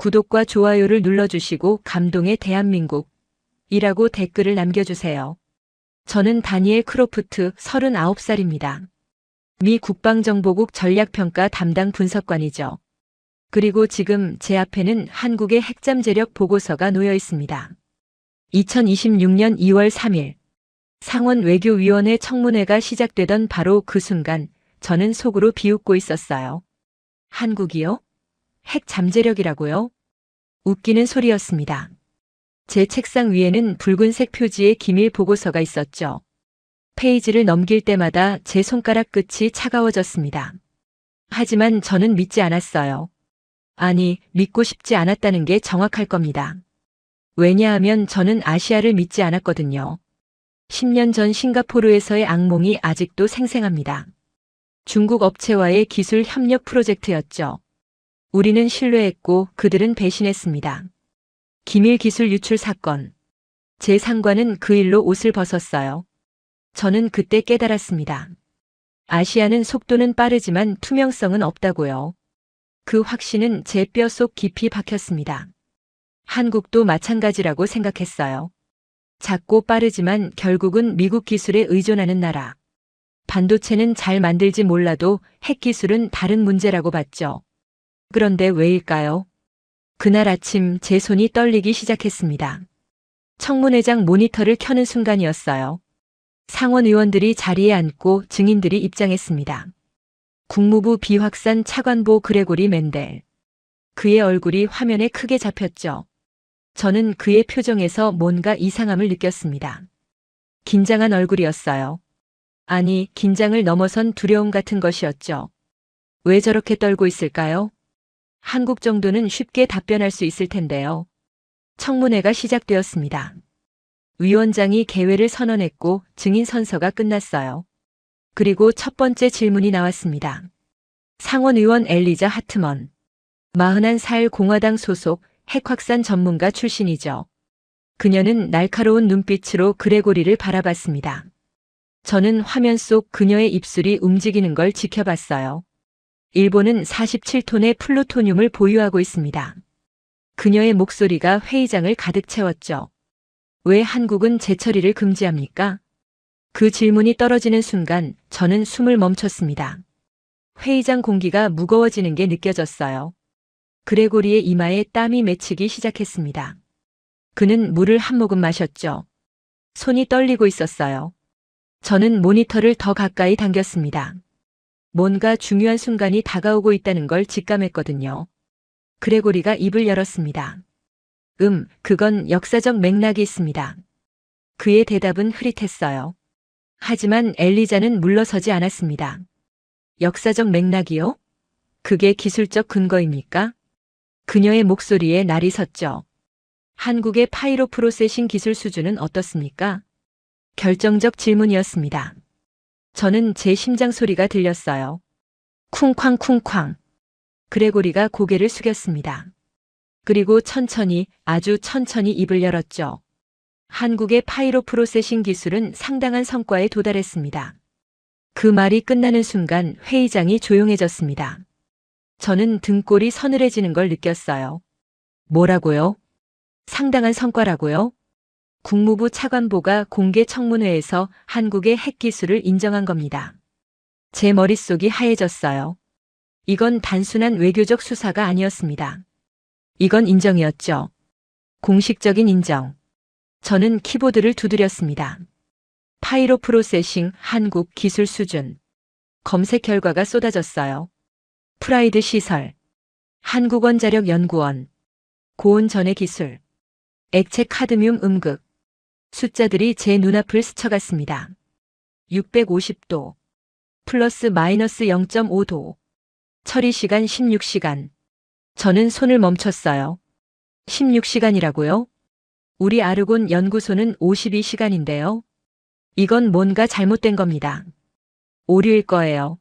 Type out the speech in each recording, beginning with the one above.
구독과 좋아요를 눌러주시고 감동의 대한민국이라고 댓글을 남겨주세요. 저는 다니엘 크로프트 39살입니다. 미 국방정보국 전략평가 담당 분석관이죠. 그리고 지금 제 앞에는 한국의 핵잠재력 보고서가 놓여 있습니다. 2026년 2월 3일 상원 외교위원회 청문회가 시작되던 바로 그 순간 저는 속으로 비웃고 있었어요. 한국이요? 핵 잠재력이라고요? 웃기는 소리였습니다. 제 책상 위에는 붉은색 표지의 기밀 보고서가 있었죠. 페이지를 넘길 때마다 제 손가락 끝이 차가워졌습니다. 하지만 저는 믿지 않았어요. 아니, 믿고 싶지 않았다는 게 정확할 겁니다. 왜냐하면 저는 아시아를 믿지 않았거든요. 10년 전 싱가포르에서의 악몽이 아직도 생생합니다. 중국 업체와의 기술 협력 프로젝트였죠. 우리는 신뢰했고 그들은 배신했습니다. 기밀 기술 유출 사건. 제 상관은 그 일로 옷을 벗었어요. 저는 그때 깨달았습니다. 아시아는 속도는 빠르지만 투명성은 없다고요. 그 확신은 제 뼈속 깊이 박혔습니다. 한국도 마찬가지라고 생각했어요. 작고 빠르지만 결국은 미국 기술에 의존하는 나라. 반도체는 잘 만들지 몰라도 핵기술은 다른 문제라고 봤죠. 그런데 왜일까요? 그날 아침 제 손이 떨리기 시작했습니다. 청문회장 모니터를 켜는 순간이었어요. 상원 의원들이 자리에 앉고 증인들이 입장했습니다. 국무부 비확산 차관보 그레고리 멘델. 그의 얼굴이 화면에 크게 잡혔죠. 저는 그의 표정에서 뭔가 이상함을 느꼈습니다. 긴장한 얼굴이었어요. 아니, 긴장을 넘어선 두려움 같은 것이었죠. 왜 저렇게 떨고 있을까요? 한국 정도는 쉽게 답변할 수 있을 텐데요. 청문회가 시작되었습니다. 위원장이 개회를 선언했고 증인 선서가 끝났어요. 그리고 첫 번째 질문이 나왔습니다. 상원 의원 엘리자 하트먼. 41살 공화당 소속 핵확산 전문가 출신이죠. 그녀는 날카로운 눈빛으로 그레고리를 바라봤습니다. 저는 화면 속 그녀의 입술이 움직이는 걸 지켜봤어요. 일본은 47톤의 플루토늄을 보유하고 있습니다. 그녀의 목소리가 회의장을 가득 채웠죠. 왜 한국은 재처리를 금지합니까? 그 질문이 떨어지는 순간 저는 숨을 멈췄습니다. 회의장 공기가 무거워지는 게 느껴졌어요. 그레고리의 이마에 땀이 맺히기 시작했습니다. 그는 물을 한 모금 마셨죠. 손이 떨리고 있었어요. 저는 모니터를 더 가까이 당겼습니다. 뭔가 중요한 순간이 다가오고 있다는 걸 직감했거든요. 그레고리가 입을 열었습니다. 그건 역사적 맥락이 있습니다. 그의 대답은 흐릿했어요. 하지만 엘리자는 물러서지 않았습니다. 역사적 맥락이요? 그게 기술적 근거입니까? 그녀의 목소리에 날이 섰죠. 한국의 파이로 프로세싱 기술 수준은 어떻습니까? 결정적 질문이었습니다. 저는 제 심장 소리가 들렸어요. 쿵쾅쿵쾅. 그레고리가 고개를 숙였습니다. 그리고 천천히, 아주 천천히 입을 열었죠. 한국의 파이로 프로세싱 기술은 상당한 성과에 도달했습니다. 그 말이 끝나는 순간 회의장이 조용해졌습니다. 저는 등골이 서늘해지는 걸 느꼈어요. 뭐라고요? 상당한 성과라고요? 국무부 차관보가 공개 청문회에서 한국의 핵기술을 인정한 겁니다. 제 머릿속이 하얘졌어요. 이건 단순한 외교적 수사가 아니었습니다. 이건 인정이었죠. 공식적인 인정. 저는 키보드를 두드렸습니다. 파이로 프로세싱 한국 기술 수준. 검색 결과가 쏟아졌어요. 프라이드 시설. 한국원자력연구원. 고온 전해 기술. 액체 카드뮴 음극. 숫자들이 제 눈앞을 스쳐갔습니다. 650도. 플러스 마이너스 0.5도. 처리 시간 16시간. 저는 손을 멈췄어요. 16시간이라고요? 우리 아르곤 연구소는 52시간인데요. 이건 뭔가 잘못된 겁니다. 오류일 거예요.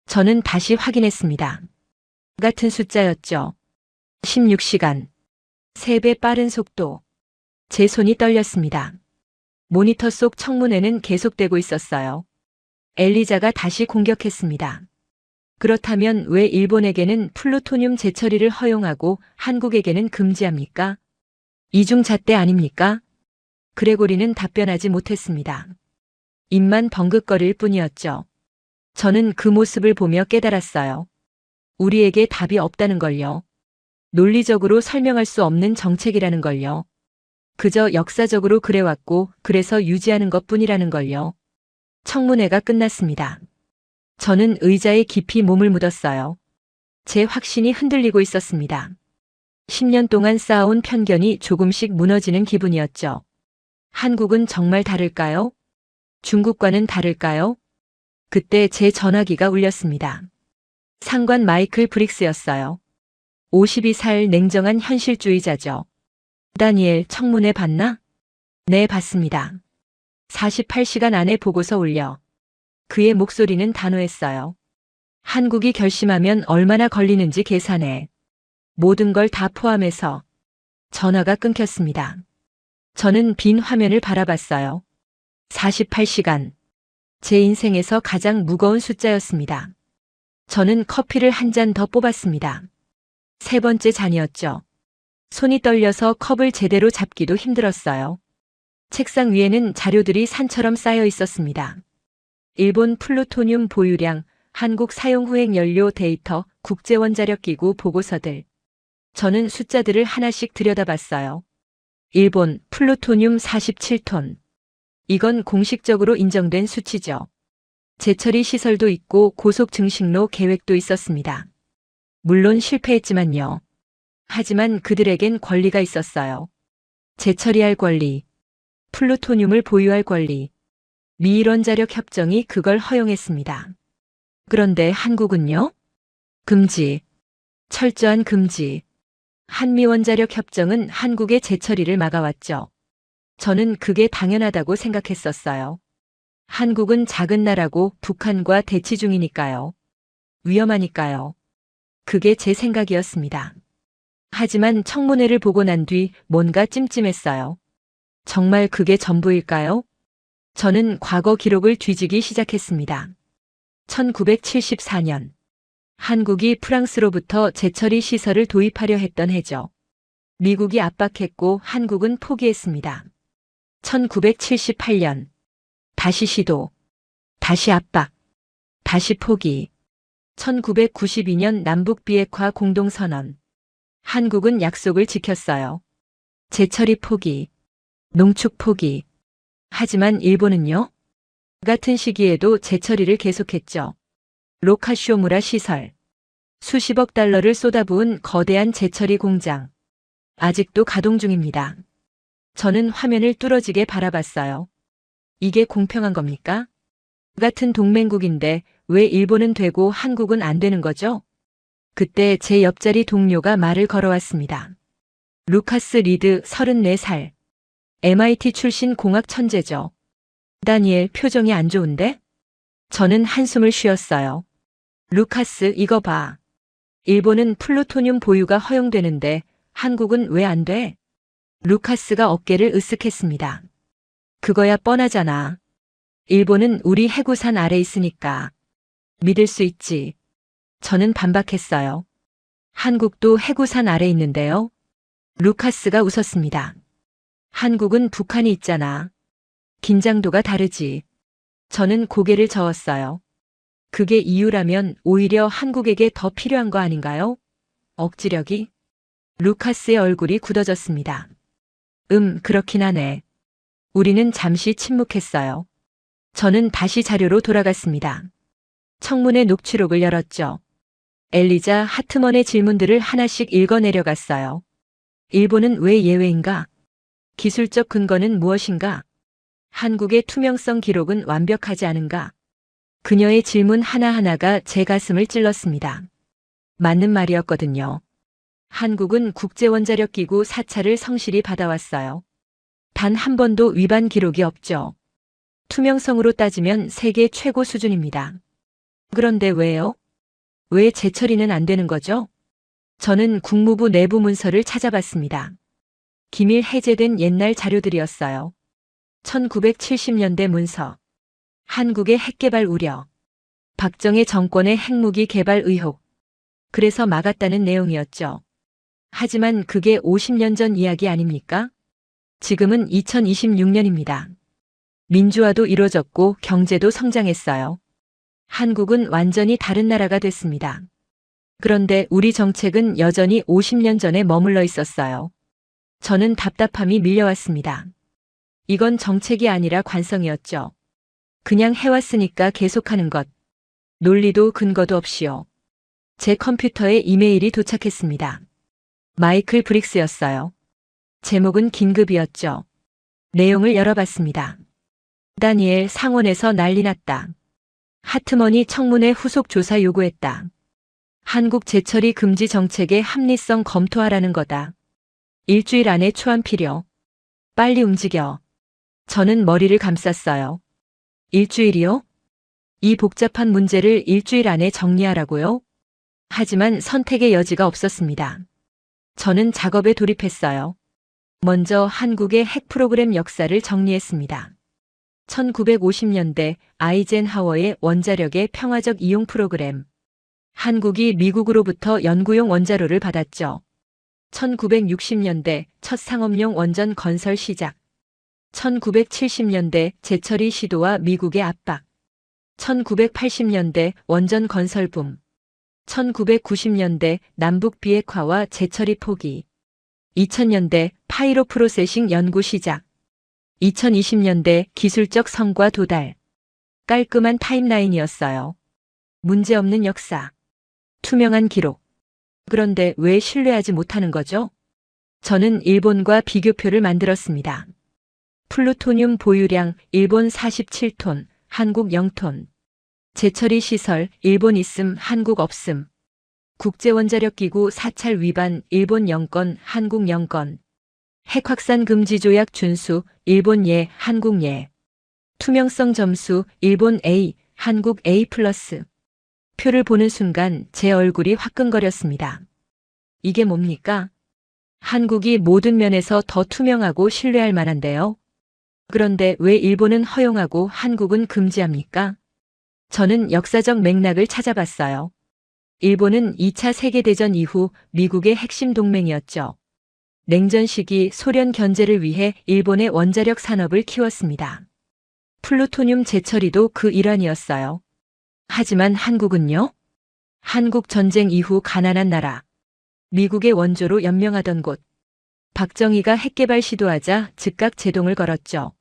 저는 다시 확인했습니다. 같은 숫자였죠. 16시간. 3배 빠른 속도. 제 손이 떨렸습니다. 모니터 속 청문회는 계속되고 있었어요. 엘리자가 다시 공격했습니다. 그렇다면 왜 일본에게는 플루토늄 재처리를 허용하고 한국에게는 금지합니까? 이중잣대 아닙니까? 그레고리는 답변하지 못했습니다. 입만 벙긋거릴 뿐이었죠. 저는 그 모습을 보며 깨달았어요. 우리에게 답이 없다는 걸요. 논리적으로 설명할 수 없는 정책이라는 걸요. 그저 역사적으로 그래왔고 그래서 유지하는 것뿐이라는 걸요. 청문회가 끝났습니다. 저는 의자에 깊이 몸을 묻었어요. 제 확신이 흔들리고 있었습니다. 10년 동안 쌓아온 편견이 조금씩 무너지는 기분이었죠. 한국은 정말 다를까요? 중국과는 다를까요? 그때 제 전화기가 울렸습니다. 상관 마이클 브릭스였어요. 52살 냉정한 현실주의자죠. 다니엘, 청문회 봤나? 네, 봤습니다. 48시간 안에 보고서 올려. 그의 목소리는 단호했어요. 한국이 결심하면 얼마나 걸리는지 계산해. 모든 걸 다 포함해서. 전화가 끊겼습니다. 저는 빈 화면을 바라봤어요. 48시간. 제 인생에서 가장 무거운 숫자였습니다. 저는 커피를 한 잔 더 뽑았습니다. 세 번째 잔이었죠. 손이 떨려서 컵을 제대로 잡기도 힘들었어요. 책상 위에는 자료들이 산처럼 쌓여 있었습니다. 일본 플루토늄 보유량, 한국 사용 후행 연료 데이터, 국제원자력기구 보고서들. 저는 숫자들을 하나씩 들여다봤어요. 일본 플루토늄 47톤. 이건 공식적으로 인정된 수치죠. 재처리 시설도 있고 고속 증식로 계획도 있었습니다. 물론 실패했지만요. 하지만 그들에겐 권리가 있었어요. 재처리할 권리, 플루토늄을 보유할 권리. 미일원자력 협정이 그걸 허용했습니다. 그런데 한국은요? 금지. 철저한 금지. 한미원자력 협정은 한국의 재처리를 막아왔죠. 저는 그게 당연하다고 생각했었어요. 한국은 작은 나라고 북한과 대치 중이니까요. 위험하니까요. 그게 제 생각이었습니다. 하지만 청문회를 보고 난 뒤 뭔가 찜찜했어요. 정말 그게 전부일까요? 저는 과거 기록을 뒤지기 시작했습니다. 1974년. 한국이 프랑스로부터 재처리 시설을 도입하려 했던 해죠. 미국이 압박했고 한국은 포기했습니다. 1978년. 다시 시도. 다시 압박. 다시 포기. 1992년 남북 비핵화 공동선언. 한국은 약속을 지켰어요. 재처리 포기. 농축 포기. 하지만 일본은요? 같은 시기에도 재처리를 계속했죠. 로카쇼무라 시설. 수십억 달러를 쏟아부은 거대한 재처리 공장. 아직도 가동 중입니다. 저는 화면을 뚫어지게 바라봤어요. 이게 공평한 겁니까? 같은 동맹국인데 왜 일본은 되고 한국은 안 되는 거죠? 그때 제 옆자리 동료가 말을 걸어왔습니다. 루카스 리드 34살. MIT 출신 공학 천재죠. 다니엘, 표정이 안 좋은데? 저는 한숨을 쉬었어요. 루카스, 이거 봐. 일본은 플루토늄 보유가 허용되는데 한국은 왜 안 돼? 루카스가 어깨를 으쓱했습니다. 그거야 뻔하잖아. 일본은 우리 해구산 아래 있으니까. 믿을 수 있지. 저는 반박했어요. 한국도 해구산 아래 있는데요. 루카스가 웃었습니다. 한국은 북한이 있잖아. 긴장도가 다르지. 저는 고개를 저었어요. 그게 이유라면 오히려 한국에게 더 필요한 거 아닌가요? 억지력이? 루카스의 얼굴이 굳어졌습니다. 그렇긴 하네. 우리는 잠시 침묵했어요. 저는 다시 자료로 돌아갔습니다. 청문회 녹취록을 열었죠. 엘리자 하트먼의 질문들을 하나씩 읽어내려갔어요. 일본은 왜 예외인가? 기술적 근거는 무엇인가? 한국의 투명성 기록은 완벽하지 않은가? 그녀의 질문 하나하나가 제 가슴을 찔렀습니다. 맞는 말이었거든요. 한국은 국제원자력기구 사찰을 성실히 받아왔어요. 단 한 번도 위반 기록이 없죠. 투명성으로 따지면 세계 최고 수준입니다. 그런데 왜요? 왜 재처리는 안 되는 거죠? 저는 국무부 내부 문서를 찾아봤습니다. 기밀 해제된 옛날 자료들이었어요. 1970년대 문서. 한국의 핵개발 우려. 박정희 정권의 핵무기 개발 의혹. 그래서 막았다는 내용이었죠. 하지만 그게 50년 전 이야기 아닙니까? 지금은 2026년입니다. 민주화도 이루어졌고 경제도 성장했어요. 한국은 완전히 다른 나라가 됐습니다. 그런데 우리 정책은 여전히 50년 전에 머물러 있었어요. 저는 답답함이 밀려왔습니다. 이건 정책이 아니라 관성이었죠. 그냥 해왔으니까 계속하는 것. 논리도 근거도 없이요. 제 컴퓨터에 이메일이 도착했습니다. 마이클 브릭스였어요. 제목은 긴급이었죠. 내용을 열어봤습니다. 다니엘 상원에서 난리 났다. 하트머니 청문회 후속 조사 요구했다. 한국 재처리 금지 정책의 합리성 검토하라는 거다. 일주일 안에 초안 필요. 빨리 움직여. 저는 머리를 감쌌어요. 일주일이요? 이 복잡한 문제를 일주일 안에 정리하라고요? 하지만 선택의 여지가 없었습니다. 저는 작업에 돌입했어요. 먼저 한국의 핵 프로그램 역사를 정리했습니다. 1950년대 아이젠하워의 원자력의 평화적 이용 프로그램. 한국이 미국으로부터 연구용 원자로를 받았죠. 1960년대 첫 상업용 원전 건설 시작. 1970년대 재처리 시도와 미국의 압박. 1980년대 원전 건설 붐. 1990년대 남북 비핵화와 재처리 포기. 2000년대 파이로 프로세싱 연구 시작. 2020년대 기술적 성과 도달. 깔끔한 타임라인이었어요. 문제없는 역사. 투명한 기록. 그런데 왜 신뢰하지 못하는 거죠? 저는 일본과 비교표를 만들었습니다. 플루토늄 보유량 일본 47톤, 한국 0톤. 재처리 시설 일본 있음, 한국 없음. 국제원자력기구 사찰 위반 일본 0건, 한국 0건. 핵확산 금지 조약 준수 일본 예, 한국 예. 투명성 점수 일본 A, 한국 A+. 표를 보는 순간 제 얼굴이 화끈거렸습니다. 이게 뭡니까? 한국이 모든 면에서 더 투명하고 신뢰할 만한데요. 그런데 왜 일본은 허용하고 한국은 금지합니까? 저는 역사적 맥락을 찾아봤어요. 일본은 2차 세계대전 이후 미국의 핵심 동맹이었죠. 냉전 시기 소련 견제를 위해 일본의 원자력 산업을 키웠습니다. 플루토늄 재처리도 그 일환이었어요. 하지만 한국은요? 한국 전쟁 이후 가난한 나라. 미국의 원조로 연명하던 곳. 박정희가 핵개발 시도하자 즉각 제동을 걸었죠.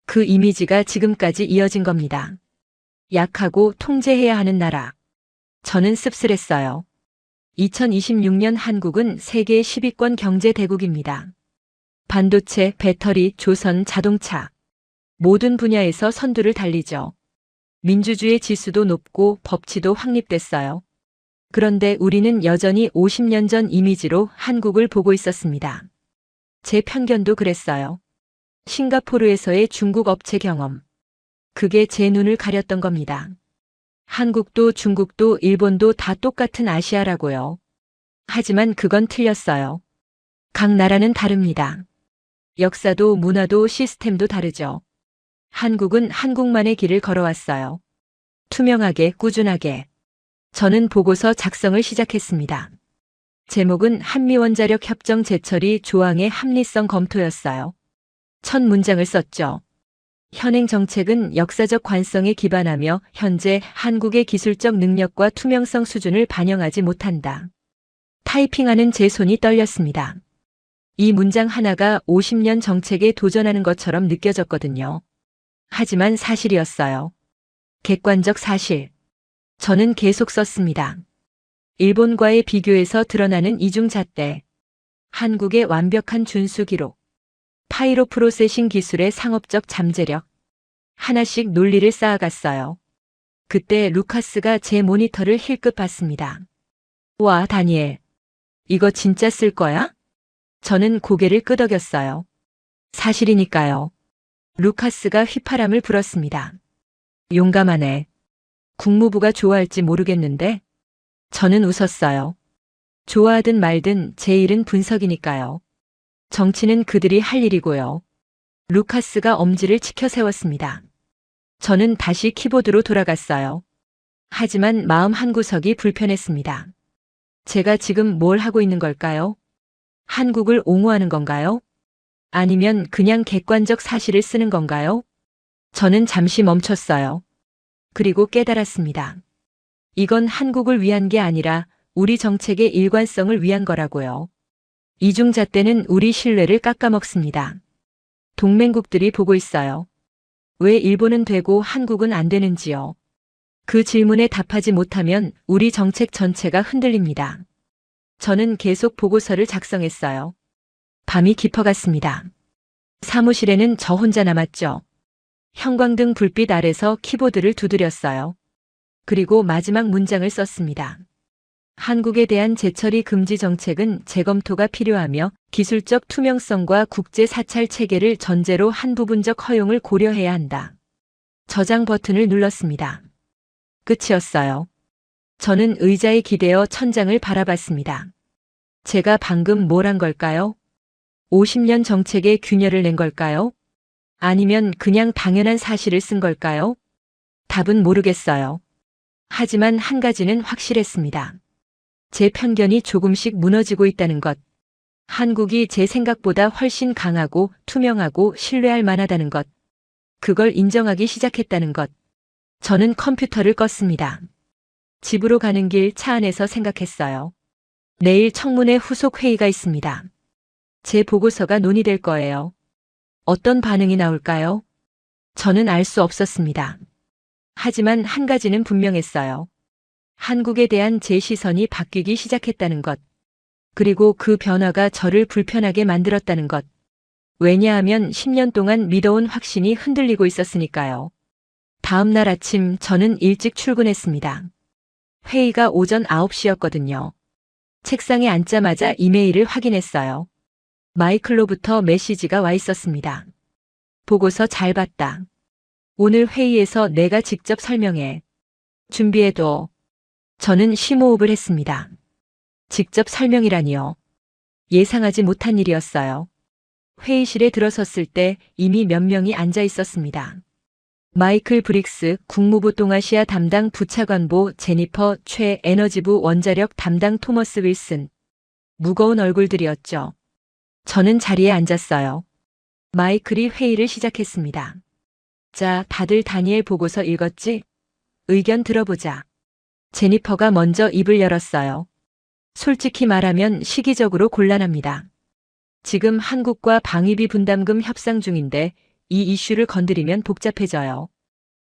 그 이미지가 지금까지 이어진 겁니다. 약하고 통제해야 하는 나라. 저는 씁쓸했어요. 2026년 한국은 세계 10위권 경제 대국입니다. 반도체, 배터리, 조선, 자동차. 모든 분야에서 선두를 달리죠. 민주주의 지수도 높고 법치도 확립됐어요. 그런데 우리는 여전히 50년 전 이미지로 한국을 보고 있었습니다. 제 편견도 그랬어요. 싱가포르에서의 중국 업체 경험. 그게 제 눈을 가렸던 겁니다. 한국도 중국도 일본도 다 똑같은 아시아라고요. 하지만 그건 틀렸어요. 각 나라는 다릅니다. 역사도 문화도 시스템도 다르죠. 한국은 한국만의 길을 걸어왔어요. 투명하게, 꾸준하게. 저는 보고서 작성을 시작했습니다. 제목은 한미원자력 협정 재처리 조항의 합리성 검토였어요. 첫 문장을 썼죠. 현행 정책은 역사적 관성에 기반하며 현재 한국의 기술적 능력과 투명성 수준을 반영하지 못한다. 타이핑하는 제 손이 떨렸습니다. 이 문장 하나가 50년 정책에 도전하는 것처럼 느껴졌거든요. 하지만 사실이었어요. 객관적 사실. 저는 계속 썼습니다. 일본과의 비교에서 드러나는 이중잣대. 한국의 완벽한 준수 기록. 파이로 프로세싱 기술의 상업적 잠재력. 하나씩 논리를 쌓아갔어요. 그때 루카스가 제 모니터를 힐끗 봤습니다. 와, 다니엘. 이거 진짜 쓸 거야? 저는 고개를 끄덕였어요. 사실이니까요. 루카스가 휘파람을 불었습니다. 용감하네. 국무부가 좋아할지 모르겠는데. 저는 웃었어요. 좋아하든 말든 제 일은 분석이니까요. 정치는 그들이 할 일이고요. 루카스가 엄지를 치켜 세웠습니다. 저는 다시 키보드로 돌아갔어요. 하지만 마음 한구석이 불편했습니다. 제가 지금 뭘 하고 있는 걸까요? 한국을 옹호하는 건가요? 아니면 그냥 객관적 사실을 쓰는 건가요? 저는 잠시 멈췄어요. 그리고 깨달았습니다. 이건 한국을 위한 게 아니라 우리 정책의 일관성을 위한 거라고요. 이중잣대는 우리 신뢰를 깎아먹습니다. 동맹국들이 보고 있어요. 왜 일본은 되고 한국은 안 되는지요? 그 질문에 답하지 못하면 우리 정책 전체가 흔들립니다. 저는 계속 보고서를 작성했어요. 밤이 깊어갔습니다. 사무실에는 저 혼자 남았죠. 형광등 불빛 아래서 키보드를 두드렸어요. 그리고 마지막 문장을 썼습니다. 한국에 대한 재처리 금지 정책은 재검토가 필요하며 기술적 투명성과 국제 사찰 체계를 전제로 한 부분적 허용을 고려해야 한다. 저장 버튼을 눌렀습니다. 끝이었어요. 저는 의자에 기대어 천장을 바라봤습니다. 제가 방금 뭘 한 걸까요? 50년 정책에 균열을 낸 걸까요? 아니면 그냥 당연한 사실을 쓴 걸까요? 답은 모르겠어요. 하지만 한 가지는 확실했습니다. 제 편견이 조금씩 무너지고 있다는 것. 한국이 제 생각보다 훨씬 강하고 투명하고 신뢰할 만하다는 것. 그걸 인정하기 시작했다는 것. 저는 컴퓨터를 껐습니다. 집으로 가는 길 차 안에서 생각했어요. 내일 청문회 후속 회의가 있습니다. 제 보고서가 논의될 거예요. 어떤 반응이 나올까요? 저는 알 수 없었습니다. 하지만 한 가지는 분명했어요. 한국에 대한 제 시선이 바뀌기 시작했다는 것. 그리고 그 변화가 저를 불편하게 만들었다는 것. 왜냐하면 10년 동안 믿어온 확신이 흔들리고 있었으니까요. 다음 날 아침 저는 일찍 출근했습니다. 회의가 오전 9시였거든요. 책상에 앉자마자 이메일을 확인했어요. 마이클로부터 메시지가 와 있었습니다. 보고서 잘 봤다. 오늘 회의에서 내가 직접 설명해. 준비해둬. 저는 심호흡을 했습니다. 직접 설명이라니요. 예상하지 못한 일이었어요. 회의실에 들어섰을 때 이미 몇 명이 앉아 있었습니다. 마이클 브릭스 국무부 동아시아 담당 부차관보 제니퍼 최 에너지부 원자력 담당 토머스 윌슨. 무거운 얼굴들이었죠. 저는 자리에 앉았어요. 마이클이 회의를 시작했습니다. 자, 다들 다니엘 보고서 읽었지? 의견 들어보자. 제니퍼가 먼저 입을 열었어요. 솔직히 말하면 시기적으로 곤란합니다. 지금 한국과 방위비 분담금 협상 중인데 이 이슈를 건드리면 복잡해져요.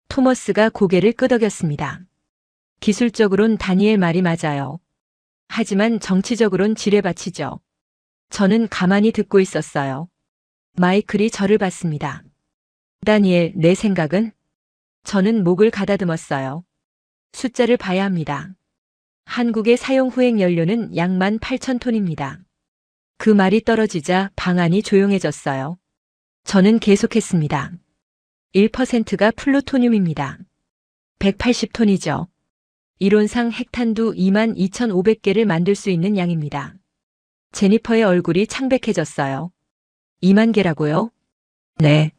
토머스가 고개를 끄덕였습니다. 기술적으론 다니엘 말이 맞아요. 하지만 정치적으론 지뢰밭이죠. 저는 가만히 듣고 있었어요. 마이클이 저를 봤습니다. 다니엘, 내 생각은? 저는 목을 가다듬었어요. 숫자를 봐야 합니다. 한국의 사용 후행 연료는 약 18,000톤입니다. 그 말이 떨어지자 방안이 조용해졌어요. 저는 계속했습니다. 1%가 플루토늄입니다. 180톤이죠. 이론상 핵탄두 22,500개를 만들 수 있는 양입니다. 제니퍼의 얼굴이 창백해졌어요. 2만 개라고요? 네.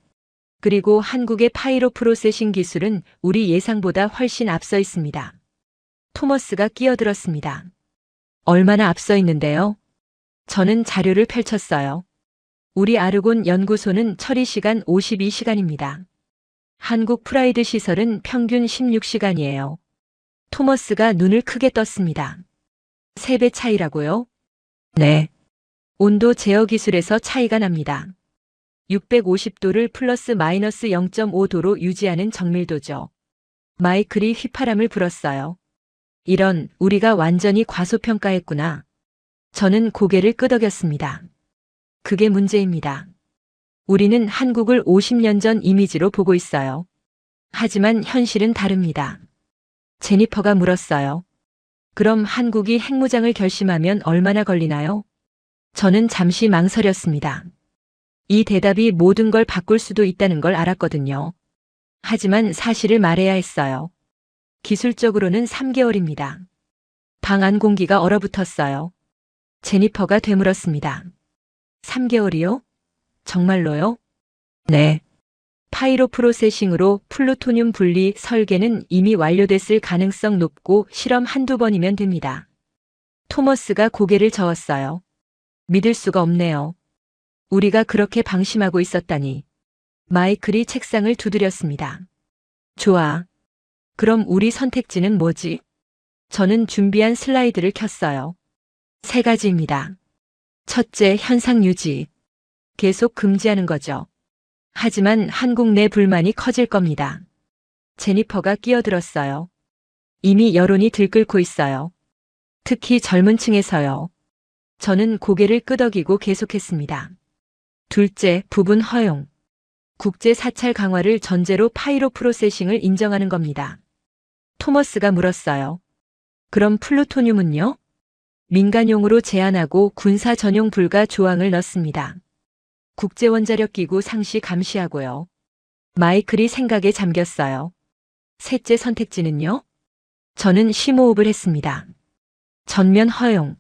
그리고 한국의 파이로 프로세싱 기술은 우리 예상보다 훨씬 앞서 있습니다. 토머스가 끼어들었습니다. 얼마나 앞서 있는데요? 저는 자료를 펼쳤어요. 우리 아르곤 연구소는 처리 시간 52시간입니다. 한국 프라이드 시설은 평균 16시간이에요. 토머스가 눈을 크게 떴습니다. 3배 차이라고요? 네. 온도 제어 기술에서 차이가 납니다. 650도를 플러스 마이너스 0.5도로 유지하는 정밀도죠. 마이클이 휘파람을 불었어요. 이런, 우리가 완전히 과소평가했구나. 저는 고개를 끄덕였습니다. 그게 문제입니다. 우리는 한국을 50년 전 이미지로 보고 있어요. 하지만 현실은 다릅니다. 제니퍼가 물었어요. 그럼 한국이 핵무장을 결심하면 얼마나 걸리나요? 저는 잠시 망설였습니다. 이 대답이 모든 걸 바꿀 수도 있다는 걸 알았거든요. 하지만 사실을 말해야 했어요. 기술적으로는 3개월입니다. 방 안 공기가 얼어붙었어요. 제니퍼가 되물었습니다. 3개월이요? 정말로요? 네. 파이로 프로세싱으로 플루토늄 분리 설계는 이미 완료됐을 가능성 높고 실험 한두 번이면 됩니다. 토머스가 고개를 저었어요. 믿을 수가 없네요. 우리가 그렇게 방심하고 있었다니. 마이클이 책상을 두드렸습니다. 좋아. 그럼 우리 선택지는 뭐지? 저는 준비한 슬라이드를 켰어요. 3가지입니다. 첫째, 현상 유지. 계속 금지하는 거죠. 하지만 한국 내 불만이 커질 겁니다. 제니퍼가 끼어들었어요. 이미 여론이 들끓고 있어요. 특히 젊은 층에서요. 저는 고개를 끄덕이고 계속했습니다. 둘째, 부분 허용. 국제 사찰 강화를 전제로 파이로 프로세싱을 인정하는 겁니다. 토머스가 물었어요. 그럼 플루토늄은요? 민간용으로 제한하고 군사 전용 불가 조항을 넣습니다. 국제원자력기구 상시 감시하고요. 마이클이 생각에 잠겼어요. 셋째 선택지는요? 저는 심호흡을 했습니다. 전면 허용.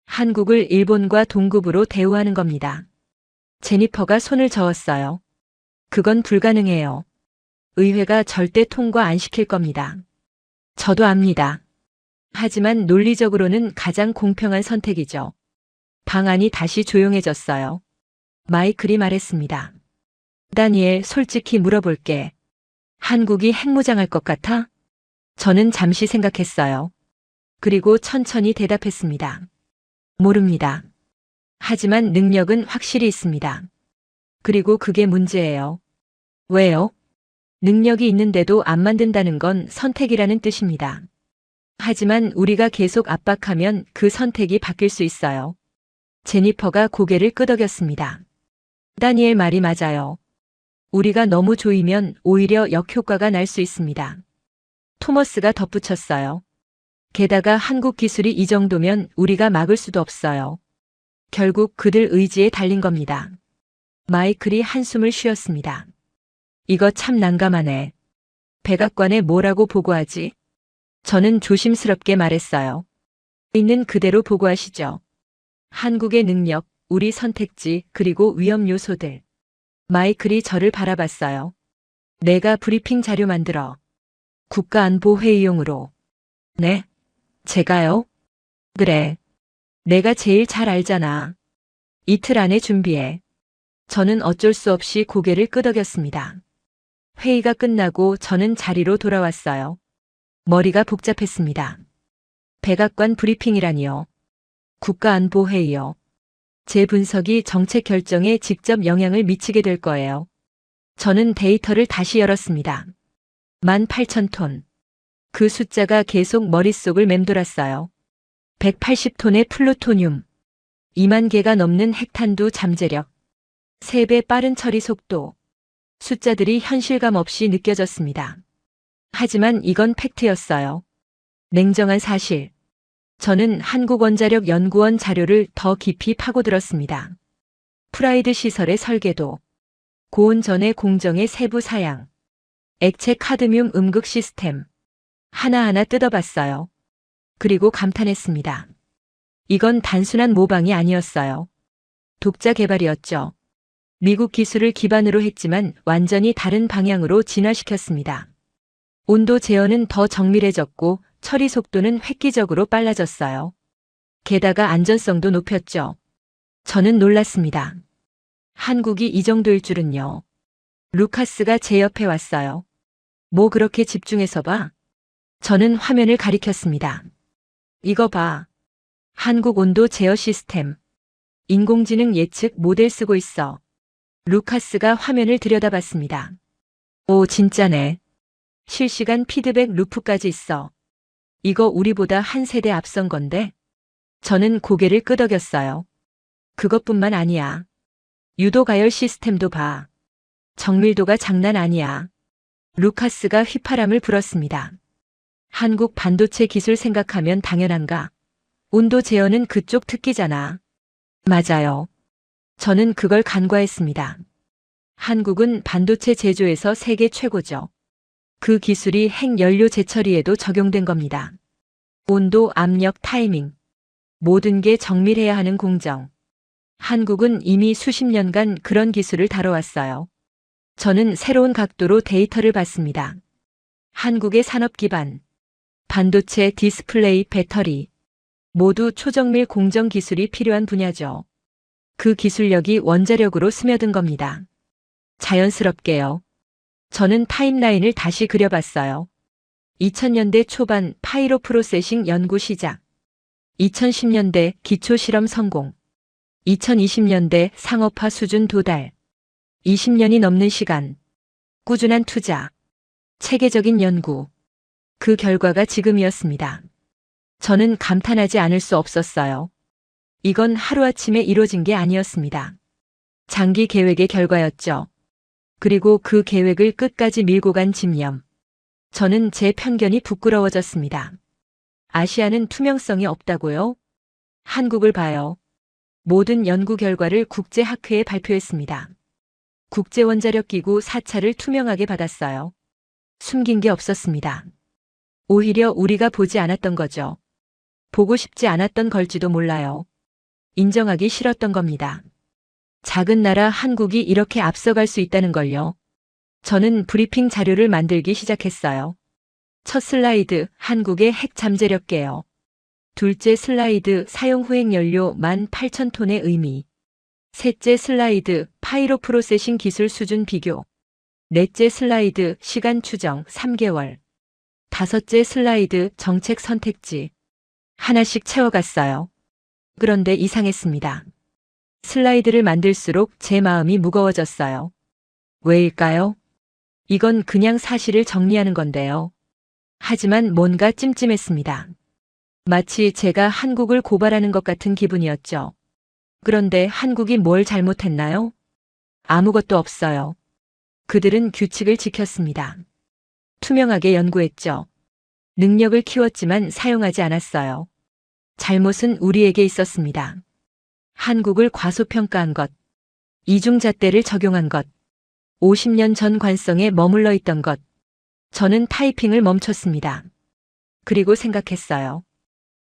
한국을 일본과 동급으로 대우하는 겁니다. 제니퍼가 손을 저었어요. 그건 불가능해요. 의회가 절대 통과 안 시킬 겁니다. 저도 압니다. 하지만 논리적으로는 가장 공평한 선택이죠. 방안이 다시 조용해졌어요. 마이클이 말했습니다. 다니엘, 솔직히 물어볼게. 한국이 핵무장할 것 같아? 저는 잠시 생각했어요. 그리고 천천히 대답했습니다. 모릅니다. 하지만 능력은 확실히 있습니다. 그리고 그게 문제예요. 왜요? 능력이 있는데도 안 만든다는 건 선택이라는 뜻입니다. 하지만 우리가 계속 압박하면 그 선택이 바뀔 수 있어요. 제니퍼가 고개를 끄덕였습니다. 다니엘 말이 맞아요. 우리가 너무 조이면 오히려 역효과가 날 수 있습니다. 토머스가 덧붙였어요. 게다가 한국 기술이 이 정도면 우리가 막을 수도 없어요. 결국 그들 의지에 달린 겁니다. 마이클이 한숨을 쉬었습니다. 이거 참 난감하네. 백악관에 뭐라고 보고하지? 저는 조심스럽게 말했어요. 있는 그대로 보고하시죠. 한국의 능력, 우리 선택지, 그리고 위험 요소들. 마이클이 저를 바라봤어요. 내가 브리핑 자료 만들어. 국가안보회의용으로. 네? 제가요? 그래. 내가 제일 잘 알잖아. 이틀 안에 준비해. 저는 어쩔 수 없이 고개를 끄덕였습니다. 회의가 끝나고 저는 자리로 돌아왔어요. 머리가 복잡했습니다. 백악관 브리핑이라니요. 국가안보회의요. 제 분석이 정책 결정에 직접 영향을 미치게 될 거예요. 저는 데이터를 다시 열었습니다. 18,000톤. 그 숫자가 계속 머릿속을 맴돌았어요. 180톤의 플루토늄. 2만 개가 넘는 핵탄두 잠재력. 3배 빠른 처리 속도. 숫자들이 현실감 없이 느껴졌습니다. 하지만 이건 팩트였어요. 냉정한 사실. 저는 한국원자력연구원 자료를 더 깊이 파고들었습니다. 프라이드 시설의 설계도, 고온 전의 공정의 세부 사양, 액체 카드뮴 음극 시스템, 하나하나 뜯어봤어요. 그리고 감탄했습니다. 이건 단순한 모방이 아니었어요. 독자 개발이었죠. 미국 기술을 기반으로 했지만 완전히 다른 방향으로 진화시켰습니다. 온도 제어는 더 정밀해졌고 처리 속도는 획기적으로 빨라졌어요. 게다가 안전성도 높였죠. 저는 놀랐습니다. 한국이 이 정도일 줄은요. 루카스가 제 옆에 왔어요. 뭐 그렇게 집중해서 봐? 저는 화면을 가리켰습니다. 이거 봐. 한국 온도 제어 시스템. 인공지능 예측 모델 쓰고 있어. 루카스가 화면을 들여다봤습니다. 오, 진짜네. 실시간 피드백 루프까지 있어. 이거 우리보다 한 세대 앞선 건데? 저는 고개를 끄덕였어요. 그것뿐만 아니야. 유도 가열 시스템도 봐. 정밀도가 장난 아니야. 루카스가 휘파람을 불었습니다. 한국 반도체 기술 생각하면 당연한가? 온도 제어는 그쪽 특기잖아. 맞아요. 저는 그걸 간과했습니다. 한국은 반도체 제조에서 세계 최고죠. 그 기술이 핵연료 재처리에도 적용된 겁니다. 온도, 압력, 타이밍. 모든 게 정밀해야 하는 공정. 한국은 이미 수십 년간 그런 기술을 다뤄왔어요. 저는 새로운 각도로 데이터를 봤습니다. 한국의 산업 기반, 반도체, 디스플레이, 배터리, 모두 초정밀 공정 기술이 필요한 분야죠. 그 기술력이 원자력으로 스며든 겁니다. 자연스럽게요. 저는 타임라인을 다시 그려봤어요. 2000년대 초반 파이로 프로세싱 연구 시작. 2010년대 기초 실험 성공. 2020년대 상업화 수준 도달. 20년이 넘는 시간. 꾸준한 투자. 체계적인 연구. 그 결과가 지금이었습니다. 저는 감탄하지 않을 수 없었어요. 이건 하루아침에 이루어진 게 아니었습니다. 장기 계획의 결과였죠. 그리고 그 계획을 끝까지 밀고 간 집념. 저는 제 편견이 부끄러워졌습니다. 아시아는 투명성이 없다고요? 한국을 봐요. 모든 연구 결과를 국제학회에 발표했습니다. 국제원자력기구 4차를 투명하게 받았어요. 숨긴 게 없었습니다. 오히려 우리가 보지 않았던 거죠. 보고 싶지 않았던 걸지도 몰라요. 인정하기 싫었던 겁니다. 작은 나라 한국이 이렇게 앞서갈 수 있다는 걸요. 저는 브리핑 자료를 만들기 시작했어요. 첫 슬라이드, 한국의 핵 잠재력계요. 둘째 슬라이드, 사용 후행 연료 18,000톤의 의미. 셋째 슬라이드, 파이로 프로세싱 기술 수준 비교. 넷째 슬라이드, 시간 추정 3개월. 다섯째 슬라이드, 정책 선택지. 하나씩 채워갔어요. 그런데 이상했습니다. 슬라이드를 만들수록 제 마음이 무거워졌어요. 왜일까요? 이건 그냥 사실을 정리하는 건데요. 하지만 뭔가 찜찜했습니다. 마치 제가 한국을 고발하는 것 같은 기분이었죠. 그런데 한국이 뭘 잘못했나요? 아무것도 없어요. 그들은 규칙을 지켰습니다. 투명하게 연구했죠. 능력을 키웠지만 사용하지 않았어요. 잘못은 우리에게 있었습니다. 한국을 과소평가한 것, 이중잣대를 적용한 것, 50년 전 관성에 머물러 있던 것. 저는 타이핑을 멈췄습니다. 그리고 생각했어요.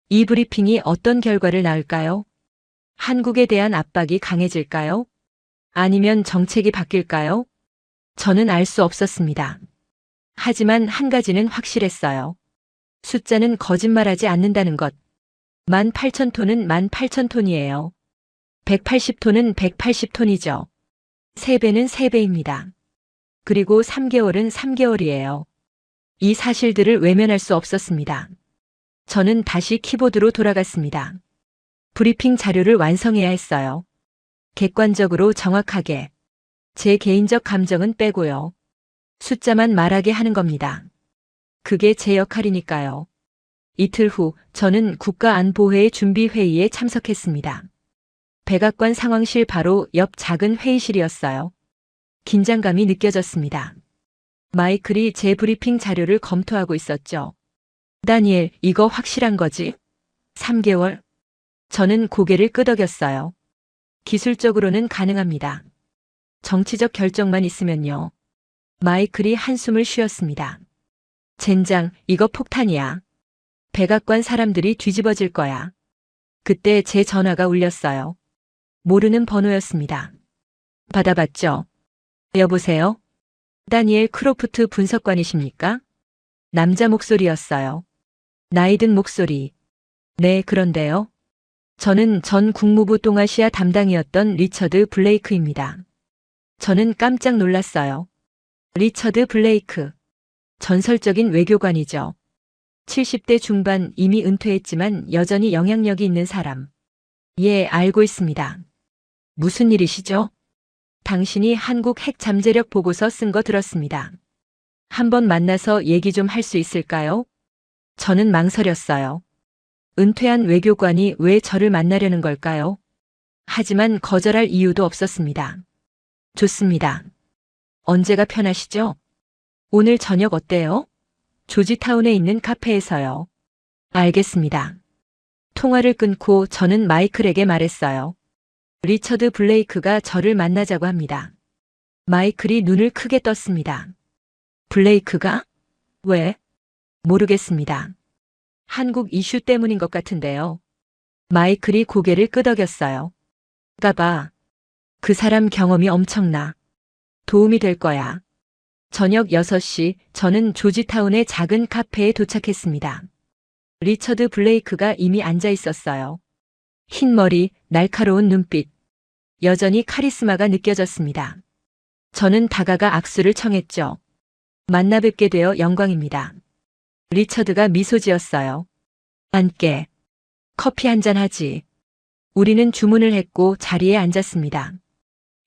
이 브리핑이 어떤 결과를 낳을까요? 한국에 대한 압박이 강해질까요? 아니면 정책이 바뀔까요? 저는 알 수 없었습니다. 하지만 한 가지는 확실했어요. 숫자는 거짓말하지 않는다는 것. 18,000톤은 18,000톤이에요. 180톤은 180톤이죠. 3배는 3배입니다. 그리고 3개월은 3개월이에요. 이 사실들을 외면할 수 없었습니다. 저는 다시 키보드로 돌아갔습니다. 브리핑 자료를 완성해야 했어요. 객관적으로 정확하게. 제 개인적 감정은 빼고요. 숫자만 말하게 하는 겁니다. 그게 제 역할이니까요. 이틀 후 저는 국가안보회의 준비회의에 참석했습니다. 백악관 상황실 바로 옆 작은 회의실이었어요. 긴장감이 느껴졌습니다. 마이클이 제 브리핑 자료를 검토하고 있었죠. 다니엘, 이거 확실한 거지? 3개월? 저는 고개를 끄덕였어요. 기술적으로는 가능합니다. 정치적 결정만 있으면요. 마이클이 한숨을 쉬었습니다. 젠장, 이거 폭탄이야. 백악관 사람들이 뒤집어질 거야. 그때 제 전화가 울렸어요. 모르는 번호였습니다. 받아봤죠. 여보세요? 다니엘 크로프트 분석관이십니까? 남자 목소리였어요. 나이든 목소리. 네, 그런데요. 저는 전 국무부 동아시아 담당이었던 리처드 블레이크입니다. 저는 깜짝 놀랐어요. 리처드 블레이크. 전설적인 외교관이죠. 70대 중반 이미 은퇴했지만 여전히 영향력이 있는 사람. 예, 알고 있습니다. 무슨 일이시죠? 당신이 한국 핵 잠재력 보고서 쓴 거 들었습니다. 한번 만나서 얘기 좀 할 수 있을까요? 저는 망설였어요. 은퇴한 외교관이 왜 저를 만나려는 걸까요? 하지만 거절할 이유도 없었습니다. 좋습니다. 언제가 편하시죠? 오늘 저녁 어때요? 조지타운에 있는 카페에서요. 알겠습니다. 통화를 끊고 저는 마이클에게 말했어요. 리처드 블레이크가 저를 만나자고 합니다. 마이클이 눈을 크게 떴습니다. 블레이크가? 왜? 모르겠습니다. 한국 이슈 때문인 것 같은데요. 마이클이 고개를 끄덕였어요. 까봐. 그 사람 경험이 엄청나. 도움이 될 거야. 저녁 6시 저는 조지타운의 작은 카페에 도착했습니다. 리처드 블레이크가 이미 앉아 있었어요. 흰 머리, 날카로운 눈빛. 여전히 카리스마가 느껴졌습니다. 저는 다가가 악수를 청했죠. 만나 뵙게 되어 영광입니다. 리처드가 미소 지었어요. 앉게. 커피 한잔 하지. 우리는 주문을 했고 자리에 앉았습니다.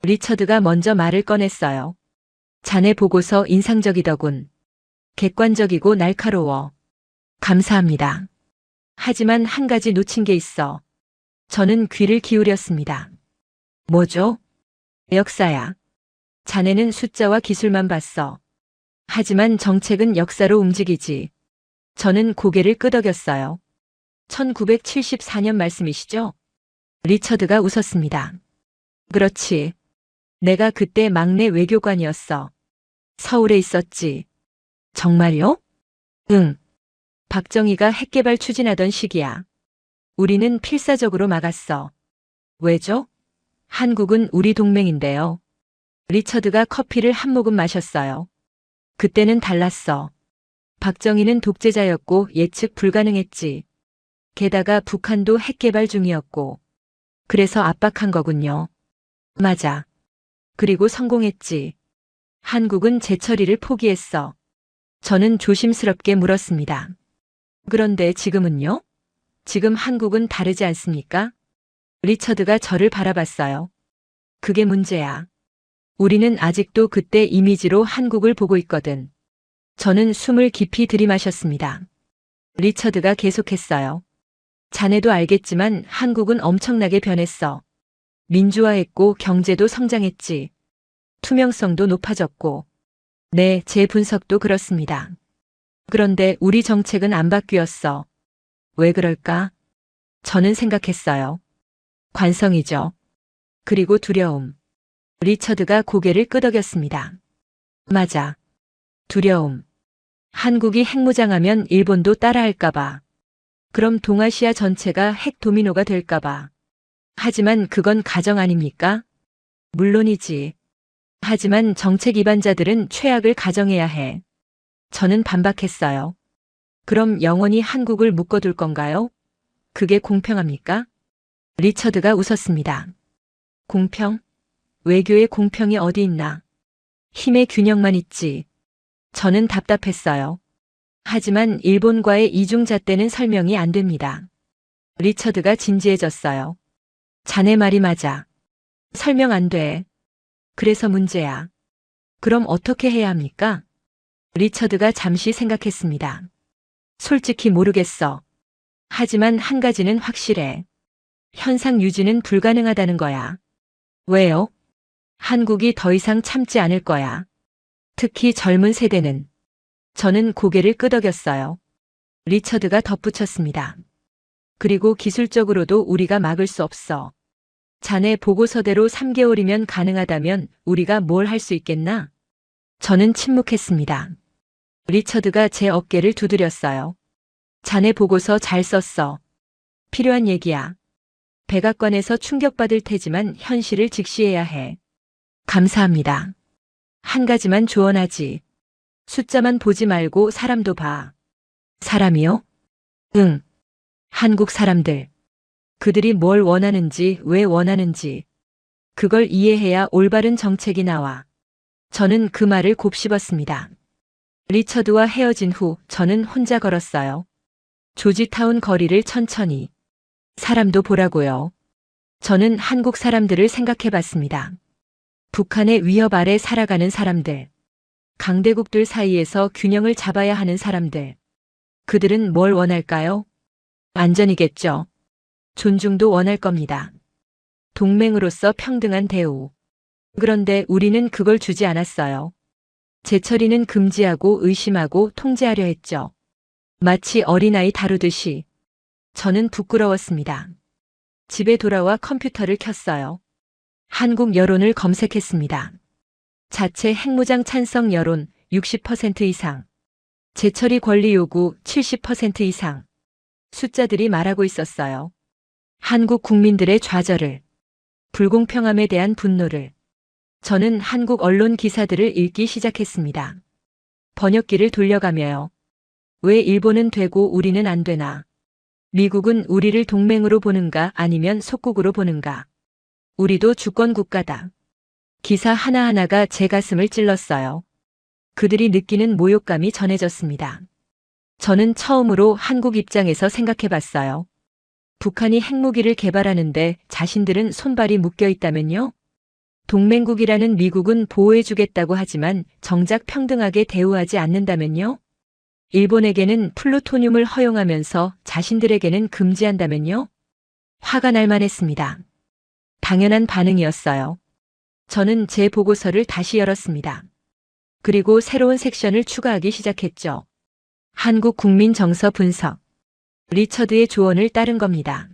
리처드가 먼저 말을 꺼냈어요. 자네 보고서 인상적이더군. 객관적이고 날카로워. 감사합니다. 하지만 한 가지 놓친 게 있어. 저는 귀를 기울였습니다. 뭐죠? 역사야. 자네는 숫자와 기술만 봤어. 하지만 정책은 역사로 움직이지. 저는 고개를 끄덕였어요. 1974년 말씀이시죠? 리처드가 웃었습니다. 그렇지. 내가 그때 막내 외교관이었어. 서울에 있었지. 정말요? 응. 박정희가 핵개발 추진하던 시기야. 우리는 필사적으로 막았어. 왜죠? 한국은 우리 동맹인데요. 리처드가 커피를 한 모금 마셨어요. 그때는 달랐어. 박정희는 독재자였고 예측 불가능했지. 게다가 북한도 핵개발 중이었고. 그래서 압박한 거군요. 맞아. 그리고 성공했지. 한국은 재처리를 포기했어. 저는 조심스럽게 물었습니다. 그런데 지금은요? 지금 한국은 다르지 않습니까? 리처드가 저를 바라봤어요. 그게 문제야. 우리는 아직도 그때 이미지로 한국을 보고 있거든. 저는 숨을 깊이 들이마셨습니다. 리처드가 계속했어요. 자네도 알겠지만 한국은 엄청나게 변했어. 민주화했고 경제도 성장했지. 투명성도 높아졌고. 네, 제 분석도 그렇습니다. 그런데 우리 정책은 안 바뀌었어. 왜 그럴까? 저는 생각했어요. 관성이죠. 그리고 두려움. 리처드가 고개를 끄덕였습니다. 맞아. 두려움. 한국이 핵무장하면 일본도 따라할까봐. 그럼 동아시아 전체가 핵 도미노가 될까봐. 하지만 그건 가정 아닙니까? 물론이지. 하지만 정책 위반자들은 최악을 가정해야 해. 저는 반박했어요. 그럼 영원히 한국을 묶어둘 건가요? 그게 공평합니까? 리처드가 웃었습니다. 공평? 외교의 공평이 어디 있나? 힘의 균형만 있지. 저는 답답했어요. 하지만 일본과의 이중잣대는 설명이 안 됩니다. 리처드가 진지해졌어요. 자네 말이 맞아. 설명 안 돼. 그래서 문제야. 그럼 어떻게 해야 합니까? 리처드가 잠시 생각했습니다. 솔직히 모르겠어. 하지만 한 가지는 확실해. 현상 유지는 불가능하다는 거야. 왜요? 한국이 더 이상 참지 않을 거야. 특히 젊은 세대는. 저는 고개를 끄덕였어요. 리처드가 덧붙였습니다. 그리고 기술적으로도 우리가 막을 수 없어. 자네 보고서대로 3개월이면 가능하다면 우리가 뭘 할 수 있겠나? 저는 침묵했습니다. 리처드가 제 어깨를 두드렸어요. 자네 보고서 잘 썼어. 필요한 얘기야. 백악관에서 충격받을 테지만 현실을 직시해야 해. 감사합니다. 한 가지만 조언하지. 숫자만 보지 말고 사람도 봐. 사람이요? 응. 한국 사람들. 그들이 뭘 원하는지, 왜 원하는지. 그걸 이해해야 올바른 정책이 나와. 저는 그 말을 곱씹었습니다. 리처드와 헤어진 후 저는 혼자 걸었어요. 조지타운 거리를 천천히. 사람도 보라고요. 저는 한국 사람들을 생각해 봤습니다. 북한의 위협 아래 살아가는 사람들. 강대국들 사이에서 균형을 잡아야 하는 사람들. 그들은 뭘 원할까요? 안전이겠죠. 존중도 원할 겁니다. 동맹으로서 평등한 대우. 그런데 우리는 그걸 주지 않았어요. 재처리는 금지하고 의심하고 통제하려 했죠. 마치 어린아이 다루듯이. 저는 부끄러웠습니다. 집에 돌아와 컴퓨터를 켰어요. 한국 여론을 검색했습니다. 자체 핵무장 찬성 여론 60% 이상. 재처리 권리 요구 70% 이상. 숫자들이 말하고 있었어요. 한국 국민들의 좌절을, 불공평함에 대한 분노를. 저는 한국 언론 기사들을 읽기 시작했습니다. 번역기를 돌려가며요. 왜 일본은 되고 우리는 안 되나? 미국은 우리를 동맹으로 보는가 아니면 속국으로 보는가? 우리도 주권 국가다. 기사 하나하나가 제 가슴을 찔렀어요. 그들이 느끼는 모욕감이 전해졌습니다. 저는 처음으로 한국 입장에서 생각해 봤어요. 북한이 핵무기를 개발하는데 자신들은 손발이 묶여 있다면요? 동맹국이라는 미국은 보호해주겠다고 하지만 정작 평등하게 대우하지 않는다면요? 일본에게는 플루토늄을 허용하면서 자신들에게는 금지한다면요? 화가 날 만했습니다. 당연한 반응이었어요. 저는 제 보고서를 다시 열었습니다. 그리고 새로운 섹션을 추가하기 시작했죠. 한국 국민 정서 분석. 리처드의 조언을 따른 겁니다.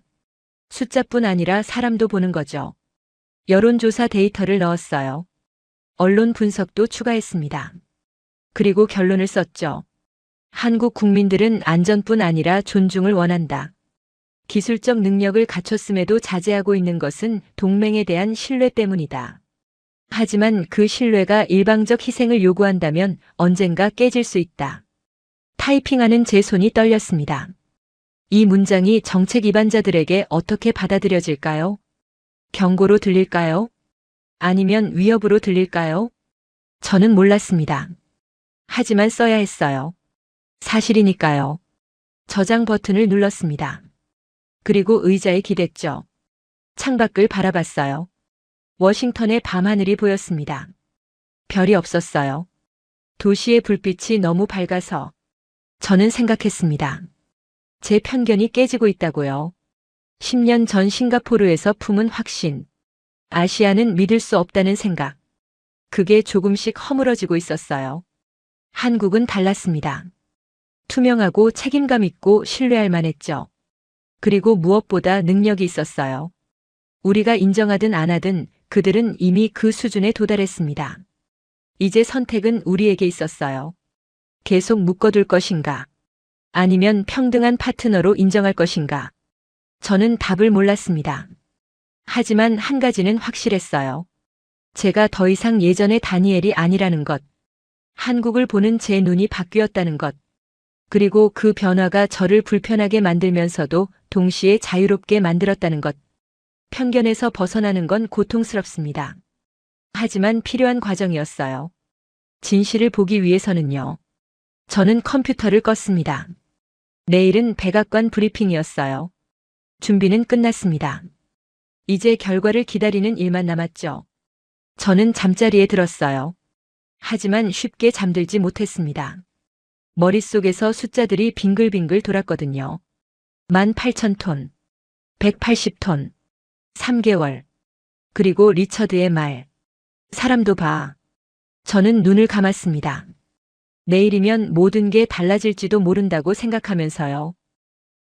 숫자뿐 아니라 사람도 보는 거죠. 여론조사 데이터를 넣었어요. 언론 분석도 추가했습니다. 그리고 결론을 썼죠. 한국 국민들은 안전뿐 아니라 존중을 원한다. 기술적 능력을 갖췄음에도 자제하고 있는 것은 동맹에 대한 신뢰 때문이다. 하지만 그 신뢰가 일방적 희생을 요구한다면 언젠가 깨질 수 있다. 타이핑하는 제 손이 떨렸습니다. 이 문장이 정책 위반자들에게 어떻게 받아들여질까요? 경고로 들릴까요? 아니면 위협으로 들릴까요? 저는 몰랐습니다. 하지만 써야 했어요. 사실이니까요. 저장 버튼을 눌렀습니다. 그리고 의자에 기댔죠. 창밖을 바라봤어요. 워싱턴의 밤하늘이 보였습니다. 별이 없었어요. 도시의 불빛이 너무 밝아서 저는 생각했습니다. 제 편견이 깨지고 있다고요. 10년 전 싱가포르에서 품은 확신. 아시아는 믿을 수 없다는 생각. 그게 조금씩 허물어지고 있었어요. 한국은 달랐습니다. 투명하고 책임감 있고 신뢰할 만했죠. 그리고 무엇보다 능력이 있었어요. 우리가 인정하든 안 하든 그들은 이미 그 수준에 도달했습니다. 이제 선택은 우리에게 있었어요. 계속 묶어둘 것인가? 아니면 평등한 파트너로 인정할 것인가? 저는 답을 몰랐습니다. 하지만 한 가지는 확실했어요. 제가 더 이상 예전의 다니엘이 아니라는 것. 한국을 보는 제 눈이 바뀌었다는 것. 그리고 그 변화가 저를 불편하게 만들면서도 동시에 자유롭게 만들었다는 것. 편견에서 벗어나는 건 고통스럽습니다. 하지만 필요한 과정이었어요. 진실을 보기 위해서는요. 저는 컴퓨터를 껐습니다. 내일은 백악관 브리핑이었어요. 준비는 끝났습니다. 이제 결과를 기다리는 일만 남았죠. 저는 잠자리에 들었어요. 하지만 쉽게 잠들지 못했습니다. 머릿속에서 숫자들이 빙글빙글 돌았거든요. 18,000톤, 180톤, 3개월, 그리고 리처드의 말. 사람도 봐. 저는 눈을 감았습니다. 내일이면 모든 게 달라질지도 모른다고 생각하면서요.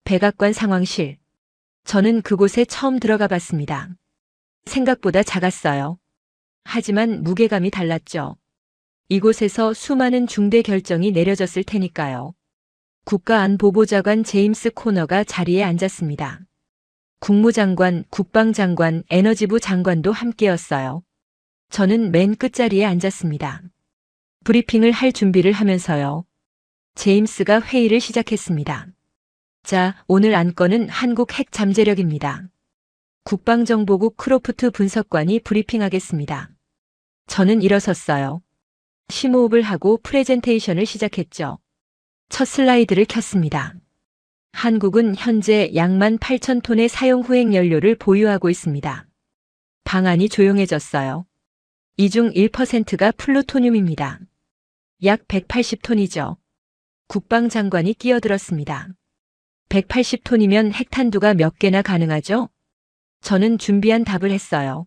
백악관 상황실. 저는 그곳에 처음 들어가 봤습니다. 생각보다 작았어요. 하지만 무게감이 달랐죠. 이곳에서 수많은 중대 결정이 내려졌을 테니까요. 국가안보보좌관 제임스 코너가 자리에 앉았습니다. 국무장관, 국방장관, 에너지부 장관도 함께였어요. 저는 맨 끝자리에 앉았습니다. 브리핑을 할 준비를 하면서요. 제임스가 회의를 시작했습니다. 자, 오늘 안건은 한국 핵 잠재력입니다. 국방정보국 크로프트 분석관이 브리핑하겠습니다. 저는 일어섰어요. 심호흡을 하고 프레젠테이션을 시작했죠. 첫 슬라이드를 켰습니다. 한국은 현재 약 18,000톤의 사용 후행 연료를 보유하고 있습니다. 방안이 조용해졌어요. 이 중 1%가 플루토늄입니다. 약 180톤이죠. 국방장관이 끼어들었습니다. 180톤이면 핵탄두가 몇 개나 가능하죠? 저는 준비한 답을 했어요.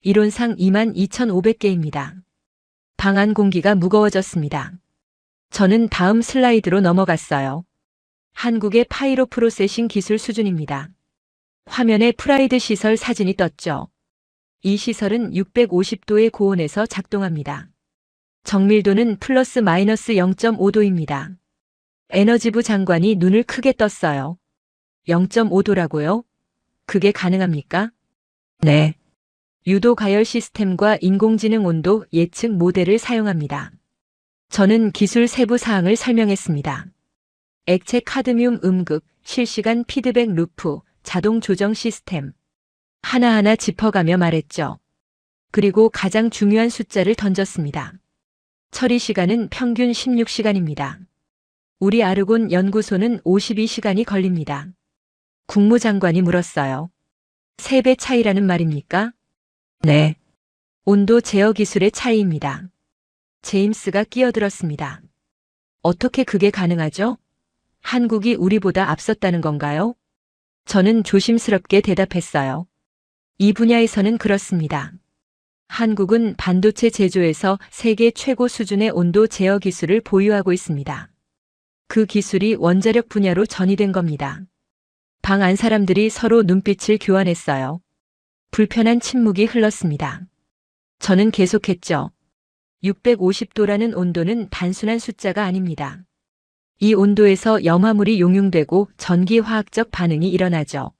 이론상 22,500개입니다. 방안 공기가 무거워졌습니다. 저는 다음 슬라이드로 넘어갔어요. 한국의 파이로 프로세싱 기술 수준입니다. 화면에 프라이드 시설 사진이 떴죠. 이 시설은 650도의 고온에서 작동합니다. 정밀도는 플러스 마이너스 0.5도입니다. 에너지부 장관이 눈을 크게 떴어요. 0.5도라고요? 그게 가능합니까? 네. 유도 가열 시스템과 인공지능 온도 예측 모델을 사용합니다. 저는 기술 세부 사항을 설명했습니다. 액체 카드뮴 음극, 실시간 피드백 루프, 자동 조정 시스템. 하나하나 짚어가며 말했죠. 그리고 가장 중요한 숫자를 던졌습니다. 처리 시간은 평균 16시간입니다. 우리 아르곤 연구소는 52시간이 걸립니다. 국무장관이 물었어요. 3배 차이라는 말입니까? 네. 온도 제어 기술의 차이입니다. 제임스가 끼어들었습니다. 어떻게 그게 가능하죠? 한국이 우리보다 앞섰다는 건가요? 저는 조심스럽게 대답했어요. 이 분야에서는 그렇습니다. 한국은 반도체 제조에서 세계 최고 수준의 온도 제어 기술을 보유하고 있습니다. 그 기술이 원자력 분야로 전이된 겁니다. 방 안 사람들이 서로 눈빛을 교환했어요. 불편한 침묵이 흘렀습니다. 저는 계속했죠. 650도라는 온도는 단순한 숫자가 아닙니다. 이 온도에서 염화물이 용융되고 전기화학적 반응이 일어나죠.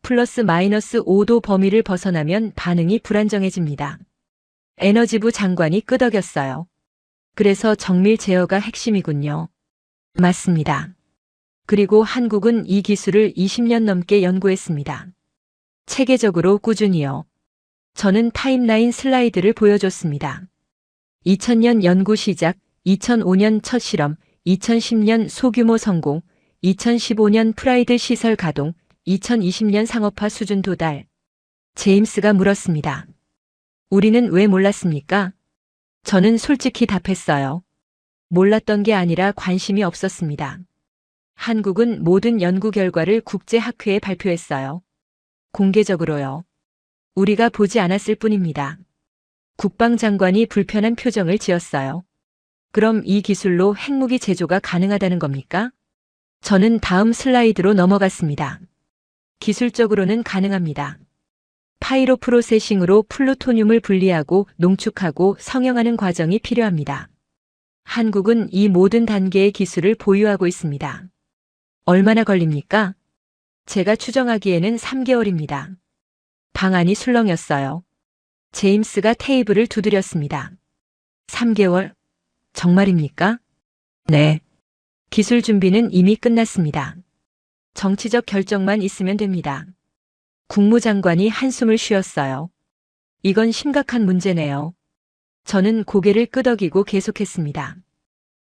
플러스 마이너스 5도 범위를 벗어나면 반응이 불안정해집니다. 에너지부 장관이 끄덕였어요. 그래서 정밀 제어가 핵심이군요. 맞습니다. 그리고 한국은 이 기술을 20년 넘게 연구했습니다. 체계적으로 꾸준히요. 저는 타임라인 슬라이드를 보여줬습니다. 2000년 연구 시작, 2005년 첫 실험, 2010년 소규모 성공, 2015년 프라이드 시설 가동, 2020년 상업화 수준 도달. 제임스가 물었습니다. 우리는 왜 몰랐습니까? 저는 솔직히 답했어요. 몰랐던 게 아니라 관심이 없었습니다. 한국은 모든 연구 결과를 국제학회에 발표했어요. 공개적으로요. 우리가 보지 않았을 뿐입니다. 국방장관이 불편한 표정을 지었어요. 그럼 이 기술로 핵무기 제조가 가능하다는 겁니까? 저는 다음 슬라이드로 넘어갔습니다. 기술적으로는 가능합니다. 파이로 프로세싱으로 플루토늄을 분리하고 농축하고 성형하는 과정이 필요합니다. 한국은 이 모든 단계의 기술을 보유하고 있습니다. 얼마나 걸립니까? 제가 추정하기에는 3개월입니다. 방안이 술렁였어요. 제임스가 테이블을 두드렸습니다. 3개월? 정말입니까? 네. 기술 준비는 이미 끝났습니다. 정치적 결정만 있으면 됩니다. 국무장관이 한숨을 쉬었어요. 이건 심각한 문제네요. 저는 고개를 끄덕이고 계속했습니다.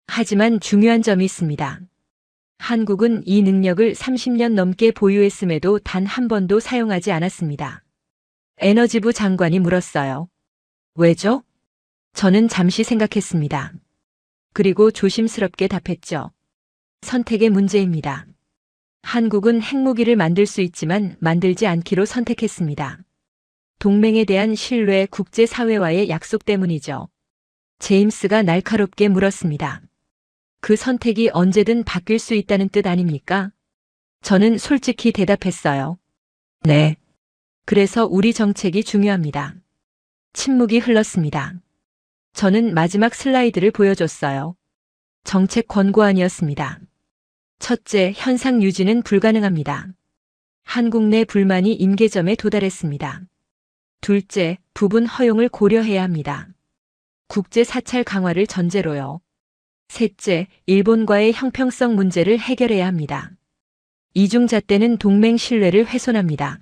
하지만 중요한 점이 있습니다. 한국은 이 능력을 30년 넘게 보유했음에도 단 한 번도 사용하지 않았습니다. 에너지부 장관이 물었어요. 왜죠? 저는 잠시 생각했습니다. 그리고 조심스럽게 답했죠. 선택의 문제입니다. 한국은 핵무기를 만들 수 있지만 만들지 않기로 선택했습니다. 동맹에 대한 신뢰, 국제사회와의 약속 때문이죠. 제임스가 날카롭게 물었습니다. 그 선택이 언제든 바뀔 수 있다는 뜻 아닙니까? 저는 솔직히 대답했어요. 네. 그래서 우리 정책이 중요합니다. 침묵이 흘렀습니다. 저는 마지막 슬라이드를 보여줬어요. 정책 권고안이었습니다. 첫째, 현상 유지는 불가능합니다. 한국 내 불만이 임계점에 도달했습니다. 둘째, 부분 허용을 고려해야 합니다. 국제 사찰 강화를 전제로요. 셋째, 일본과의 형평성 문제를 해결해야 합니다. 이중잣대는 동맹 신뢰를 훼손합니다.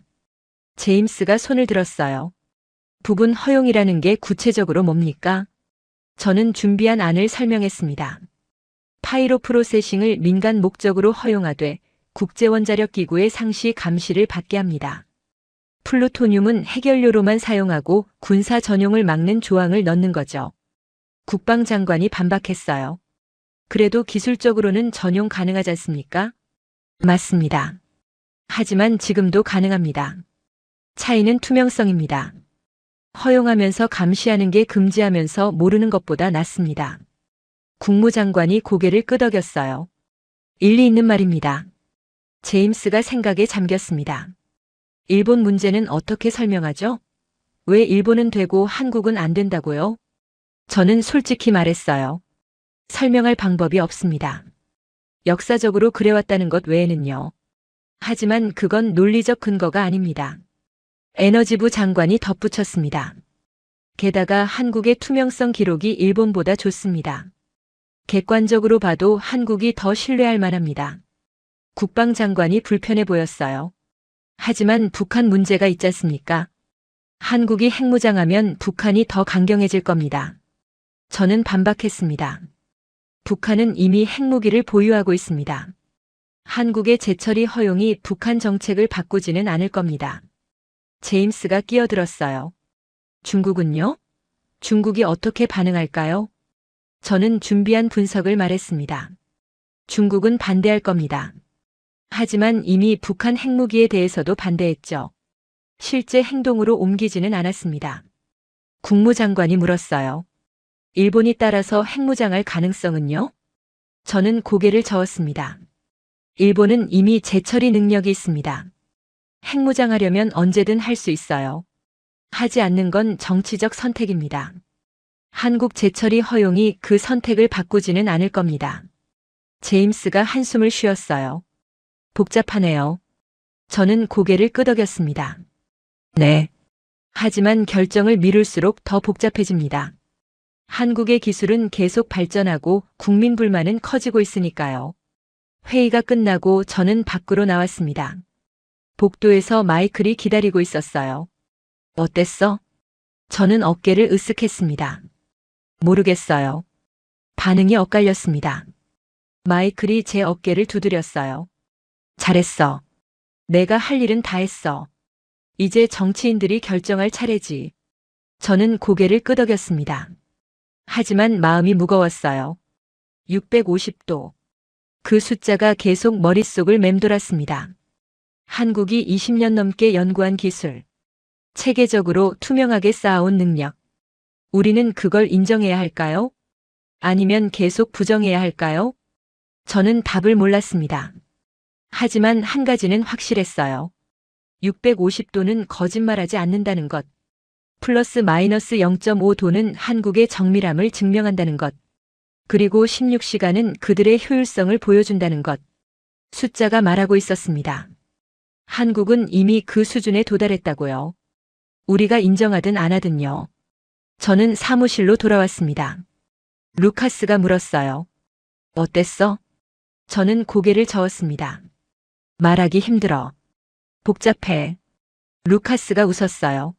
제임스가 손을 들었어요. 부분 허용이라는 게 구체적으로 뭡니까? 저는 준비한 안을 설명했습니다. 파이로 프로세싱을 민간 목적으로 허용하되 국제원자력기구의 상시 감시를 받게 합니다. 플루토늄은 핵연료로만 사용하고 군사 전용을 막는 조항을 넣는 거죠. 국방장관이 반박했어요. 그래도 기술적으로는 전용 가능하지 않습니까? 맞습니다. 하지만 지금도 가능합니다. 차이는 투명성입니다. 허용하면서 감시하는 게 금지하면서 모르는 것보다 낫습니다. 국무장관이 고개를 끄덕였어요. 일리 있는 말입니다. 제임스가 생각에 잠겼습니다. 일본 문제는 어떻게 설명하죠? 왜 일본은 되고 한국은 안 된다고요? 저는 솔직히 말했어요. 설명할 방법이 없습니다. 역사적으로 그래왔다는 것 외에는요. 하지만 그건 논리적 근거가 아닙니다. 에너지부 장관이 덧붙였습니다. 게다가 한국의 투명성 기록이 일본보다 좋습니다. 객관적으로 봐도 한국이 더 신뢰할 만합니다. 국방장관이 불편해 보였어요. 하지만 북한 문제가 있지 않습니까? 한국이 핵무장하면 북한이 더 강경해질 겁니다. 저는 반박했습니다. 북한은 이미 핵무기를 보유하고 있습니다. 한국의 재처리 허용이 북한 정책을 바꾸지는 않을 겁니다. 제임스가 끼어들었어요. 중국은요? 중국이 어떻게 반응할까요? 저는 준비한 분석을 말했습니다. 중국은 반대할 겁니다. 하지만 이미 북한 핵무기에 대해서도 반대했죠. 실제 행동으로 옮기지는 않았습니다. 국무장관이 물었어요. 일본이 따라서 핵무장할 가능성은요? 저는 고개를 저었습니다. 일본은 이미 재처리 능력이 있습니다. 핵무장하려면 언제든 할 수 있어요. 하지 않는 건 정치적 선택입니다. 한국 재처리 허용이 그 선택을 바꾸지는 않을 겁니다. 제임스가 한숨을 쉬었어요. 복잡하네요. 저는 고개를 끄덕였습니다. 네. 하지만 결정을 미룰수록 더 복잡해집니다. 한국의 기술은 계속 발전하고 국민 불만은 커지고 있으니까요. 회의가 끝나고 저는 밖으로 나왔습니다. 복도에서 마이클이 기다리고 있었어요. 어땠어? 저는 어깨를 으쓱했습니다. 모르겠어요. 반응이 엇갈렸습니다. 마이클이 제 어깨를 두드렸어요. 잘했어. 내가 할 일은 다 했어. 이제 정치인들이 결정할 차례지. 저는 고개를 끄덕였습니다. 하지만 마음이 무거웠어요. 650도. 그 숫자가 계속 머릿속을 맴돌았습니다. 한국이 20년 넘게 연구한 기술. 체계적으로 투명하게 쌓아온 능력. 우리는 그걸 인정해야 할까요? 아니면 계속 부정해야 할까요? 저는 답을 몰랐습니다. 하지만 한 가지는 확실했어요. 650도는 거짓말하지 않는다는 것. 플러스 마이너스 0.5도는 한국의 정밀함을 증명한다는 것. 그리고 16시간은 그들의 효율성을 보여준다는 것. 숫자가 말하고 있었습니다. 한국은 이미 그 수준에 도달했다고요. 우리가 인정하든 안 하든요. 저는 사무실로 돌아왔습니다. 루카스가 물었어요. 어땠어? 저는 고개를 저었습니다. 말하기 힘들어. 복잡해. 루카스가 웃었어요.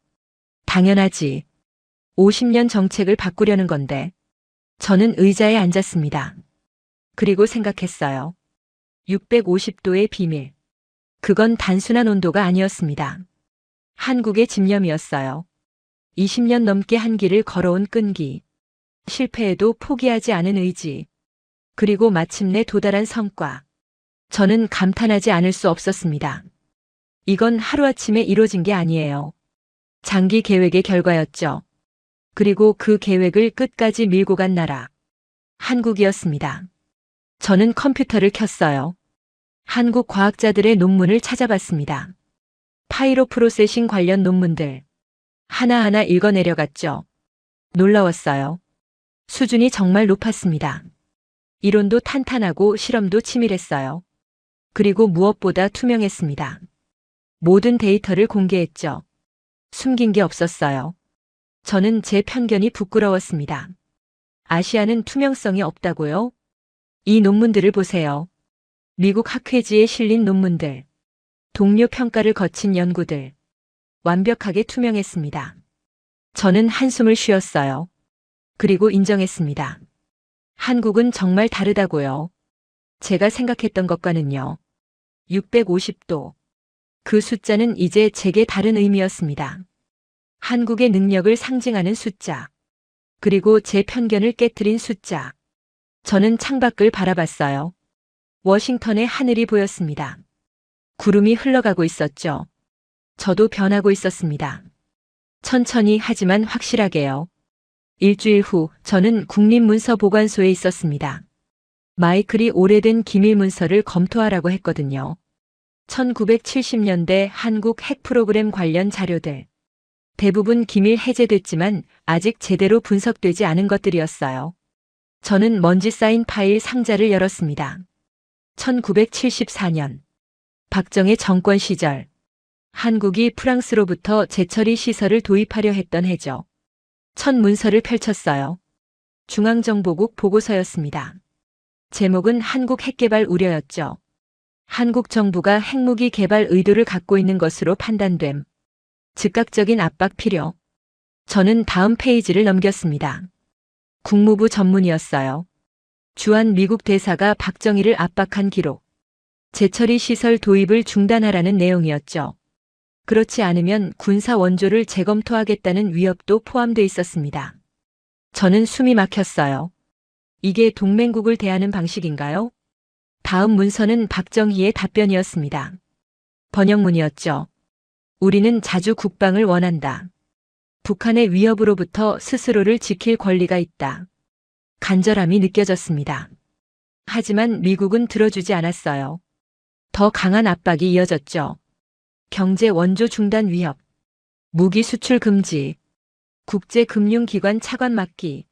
당연하지. 50년 정책을 바꾸려는 건데. 저는 의자에 앉았습니다. 그리고 생각했어요. 650도의 비밀. 그건 단순한 온도가 아니었습니다. 한국의 집념이었어요. 20년 넘게 한 길을 걸어온 끈기. 실패해도 포기하지 않은 의지. 그리고 마침내 도달한 성과. 저는 감탄하지 않을 수 없었습니다. 이건 하루아침에 이루어진 게 아니에요. 장기 계획의 결과였죠. 그리고 그 계획을 끝까지 밀고 간 나라. 한국이었습니다. 저는 컴퓨터를 켰어요. 한국 과학자들의 논문을 찾아봤습니다. 파이로 프로세싱 관련 논문들. 하나하나 읽어내려갔죠. 놀라웠어요. 수준이 정말 높았습니다. 이론도 탄탄하고 실험도 치밀했어요. 그리고 무엇보다 투명했습니다. 모든 데이터를 공개했죠. 숨긴 게 없었어요. 저는 제 편견이 부끄러웠습니다. 아시아는 투명성이 없다고요? 이 논문들을 보세요. 미국 학회지에 실린 논문들. 동료 평가를 거친 연구들. 완벽하게 투명했습니다. 저는 한숨을 쉬었어요. 그리고 인정했습니다. 한국은 정말 다르다고요. 제가 생각했던 것과는요. 650도. 그 숫자는 이제 제게 다른 의미였습니다. 한국의 능력을 상징하는 숫자. 그리고 제 편견을 깨트린 숫자. 저는 창밖을 바라봤어요. 워싱턴의 하늘이 보였습니다. 구름이 흘러가고 있었죠. 저도 변하고 있었습니다. 천천히 하지만 확실하게요. 일주일 후 저는 국립문서보관소에 있었습니다. 마이클이 오래된 기밀문서를 검토하라고 했거든요. 1970년대 한국 핵 프로그램 관련 자료들. 대부분 기밀 해제됐지만 아직 제대로 분석되지 않은 것들이었어요. 저는 먼지 쌓인 파일 상자를 열었습니다. 1974년. 박정희 정권 시절. 한국이 프랑스로부터 재처리 시설을 도입하려 했던 해죠. 첫 문서를 펼쳤어요. 중앙정보국 보고서였습니다. 제목은 한국 핵개발 우려였죠. 한국 정부가 핵무기 개발 의도를 갖고 있는 것으로 판단됨. 즉각적인 압박 필요. 저는 다음 페이지를 넘겼습니다. 국무부 전문이었어요. 주한 미국 대사가 박정희를 압박한 기록. 재처리 시설 도입을 중단하라는 내용이었죠. 그렇지 않으면 군사 원조를 재검토하겠다는 위협도 포함돼 있었습니다. 저는 숨이 막혔어요. 이게 동맹국을 대하는 방식인가요? 다음 문서는 박정희의 답변이었습니다. 번역문이었죠. 우리는 자주 국방을 원한다. 북한의 위협으로부터 스스로를 지킬 권리가 있다. 간절함이 느껴졌습니다. 하지만 미국은 들어주지 않았어요. 더 강한 압박이 이어졌죠. 경제 원조 중단 위협, 무기 수출 금지, 국제금융기관 차관 막기,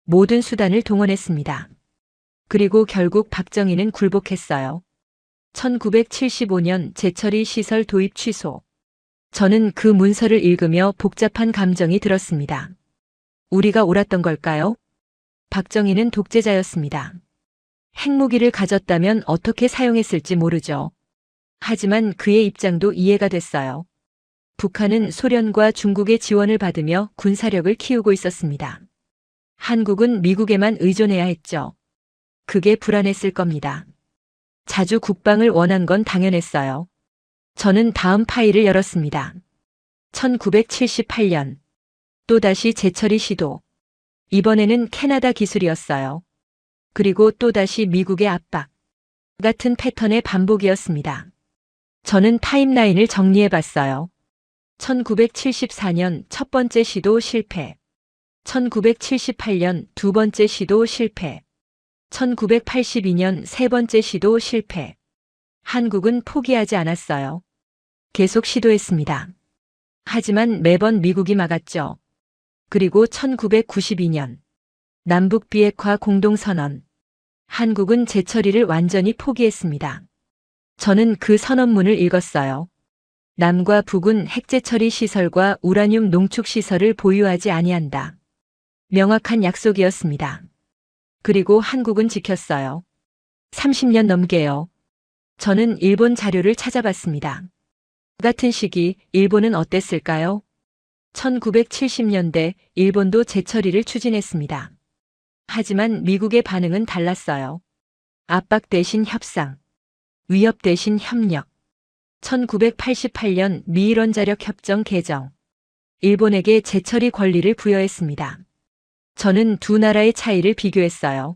모든 수단을 동원했습니다. 그리고 결국 박정희는 굴복했어요. 1975년 재처리 시설 도입 취소. 저는 그 문서를 읽으며 복잡한 감정이 들었습니다. 우리가 옳았던 걸까요? 박정희는 독재자였습니다. 핵무기를 가졌다면 어떻게 사용했을지 모르죠. 하지만 그의 입장도 이해가 됐어요. 북한은 소련과 중국의 지원을 받으며 군사력을 키우고 있었습니다. 한국은 미국에만 의존해야 했죠. 그게 불안했을 겁니다. 자주 국방을 원한 건 당연했어요. 저는 다음 파일을 열었습니다. 1978년. 또다시 재처리 시도. 이번에는 캐나다 기술이었어요. 그리고 또다시 미국의 압박. 같은 패턴의 반복이었습니다. 저는 타임라인을 정리해봤어요. 1974년 첫 번째 시도 실패. 1978년 두 번째 시도 실패. 1982년 세 번째 시도 실패. 한국은 포기하지 않았어요. 계속 시도했습니다. 하지만 매번 미국이 막았죠. 그리고 1992년 남북 비핵화 공동선언. 한국은 재처리를 완전히 포기했습니다. 저는 그 선언문을 읽었어요. 남과 북은 핵재처리 시설과 우라늄 농축 시설을 보유하지 아니한다. 명확한 약속이었습니다. 그리고 한국은 지켰어요. 30년 넘게요. 저는 일본 자료를 찾아봤습니다. 같은 시기 일본은 어땠을까요? 1970년대 일본도 재처리를 추진했습니다. 하지만 미국의 반응은 달랐어요. 압박 대신 협상, 위협 대신 협력. 1988년 미일 원자력 협정 개정. 일본에게 재처리 권리를 부여했습니다. 저는 두 나라의 차이를 비교했어요.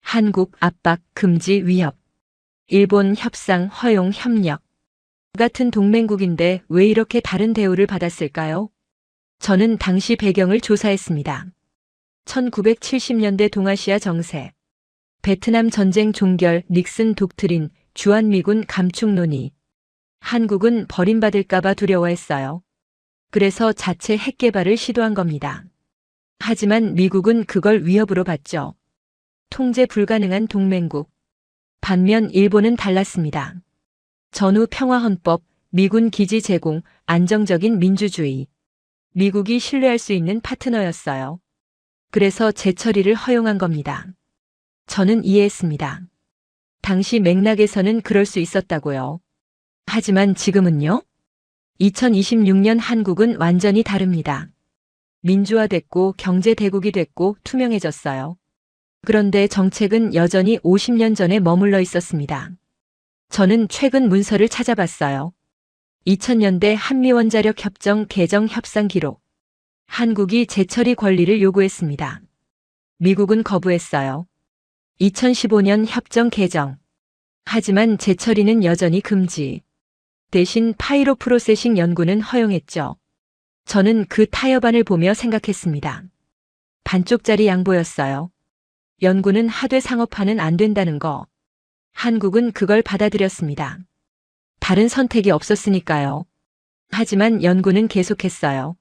한국 압박, 금지, 위협. 일본 협상, 허용, 협력. 같은 동맹국인데 왜 이렇게 다른 대우를 받았을까요? 저는 당시 배경을 조사했습니다. 1970년대 동아시아 정세. 베트남 전쟁 종결, 닉슨 독트린, 주한미군 감축 논의. 한국은 버림받을까봐 두려워했어요. 그래서 자체 핵 개발을 시도한 겁니다. 하지만 미국은 그걸 위협으로 봤죠. 통제 불가능한 동맹국. 반면 일본은 달랐습니다. 전후 평화헌법, 미군 기지 제공, 안정적인 민주주의. 미국이 신뢰할 수 있는 파트너였어요. 그래서 재처리를 허용한 겁니다. 저는 이해했습니다. 당시 맥락에서는 그럴 수 있었다고요. 하지만 지금은요? 2026년 한국은 완전히 다릅니다. 민주화됐고 경제 대국이 됐고 투명해졌어요. 그런데 정책은 여전히 50년 전에 머물러 있었습니다. 저는 최근 문서를 찾아봤어요. 2000년대 한미원자력 협정 개정 협상 기록. 한국이 재처리 권리를 요구했습니다. 미국은 거부했어요. 2015년 협정 개정. 하지만 재처리는 여전히 금지. 대신 파이로 프로세싱 연구는 허용했죠. 저는 그 타협안을 보며 생각했습니다. 반쪽짜리 양보였어요. 연구는 하되 상업화는 안 된다는 거. 한국은 그걸 받아들였습니다. 다른 선택이 없었으니까요. 하지만 연구는 계속했어요.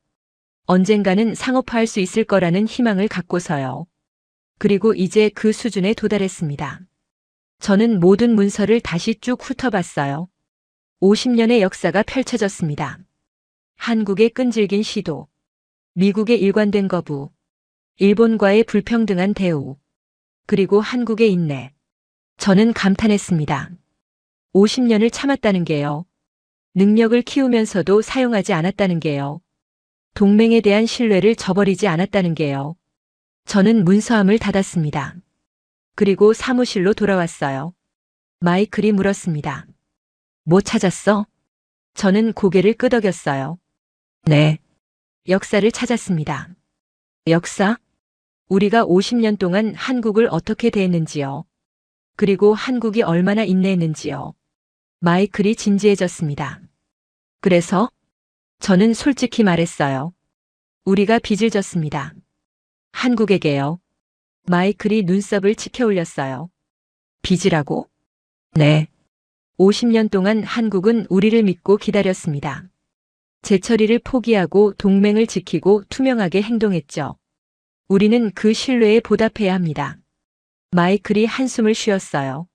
언젠가는 상업화할 수 있을 거라는 희망을 갖고서요. 그리고 이제 그 수준에 도달했습니다. 저는 모든 문서를 다시 쭉 훑어봤어요. 50년의 역사가 펼쳐졌습니다. 한국의 끈질긴 시도, 미국의 일관된 거부, 일본과의 불평등한 대우, 그리고 한국의 인내. 저는 감탄했습니다. 50년을 참았다는 게요. 능력을 키우면서도 사용하지 않았다는 게요. 동맹에 대한 신뢰를 저버리지 않았다는 게요. 저는 문서함을 닫았습니다. 그리고 사무실로 돌아왔어요. 마이클이 물었습니다. 뭐 찾았어? 저는 고개를 끄덕였어요. 네. 역사를 찾았습니다. 역사? 우리가 50년 동안 한국을 어떻게 대했는지요. 그리고 한국이 얼마나 인내했는지요. 마이클이 진지해졌습니다. 그래서? 저는 솔직히 말했어요. 우리가 빚을 졌습니다. 한국에게요. 마이클이 눈썹을 치켜 올렸어요. 빚이라고? 네. 50년 동안 한국은 우리를 믿고 기다렸습니다. 제철이를 포기하고 동맹을 지키고 투명하게 행동했죠. 우리는 그 신뢰에 보답해야 합니다. 마이클이 한숨을 쉬었어요.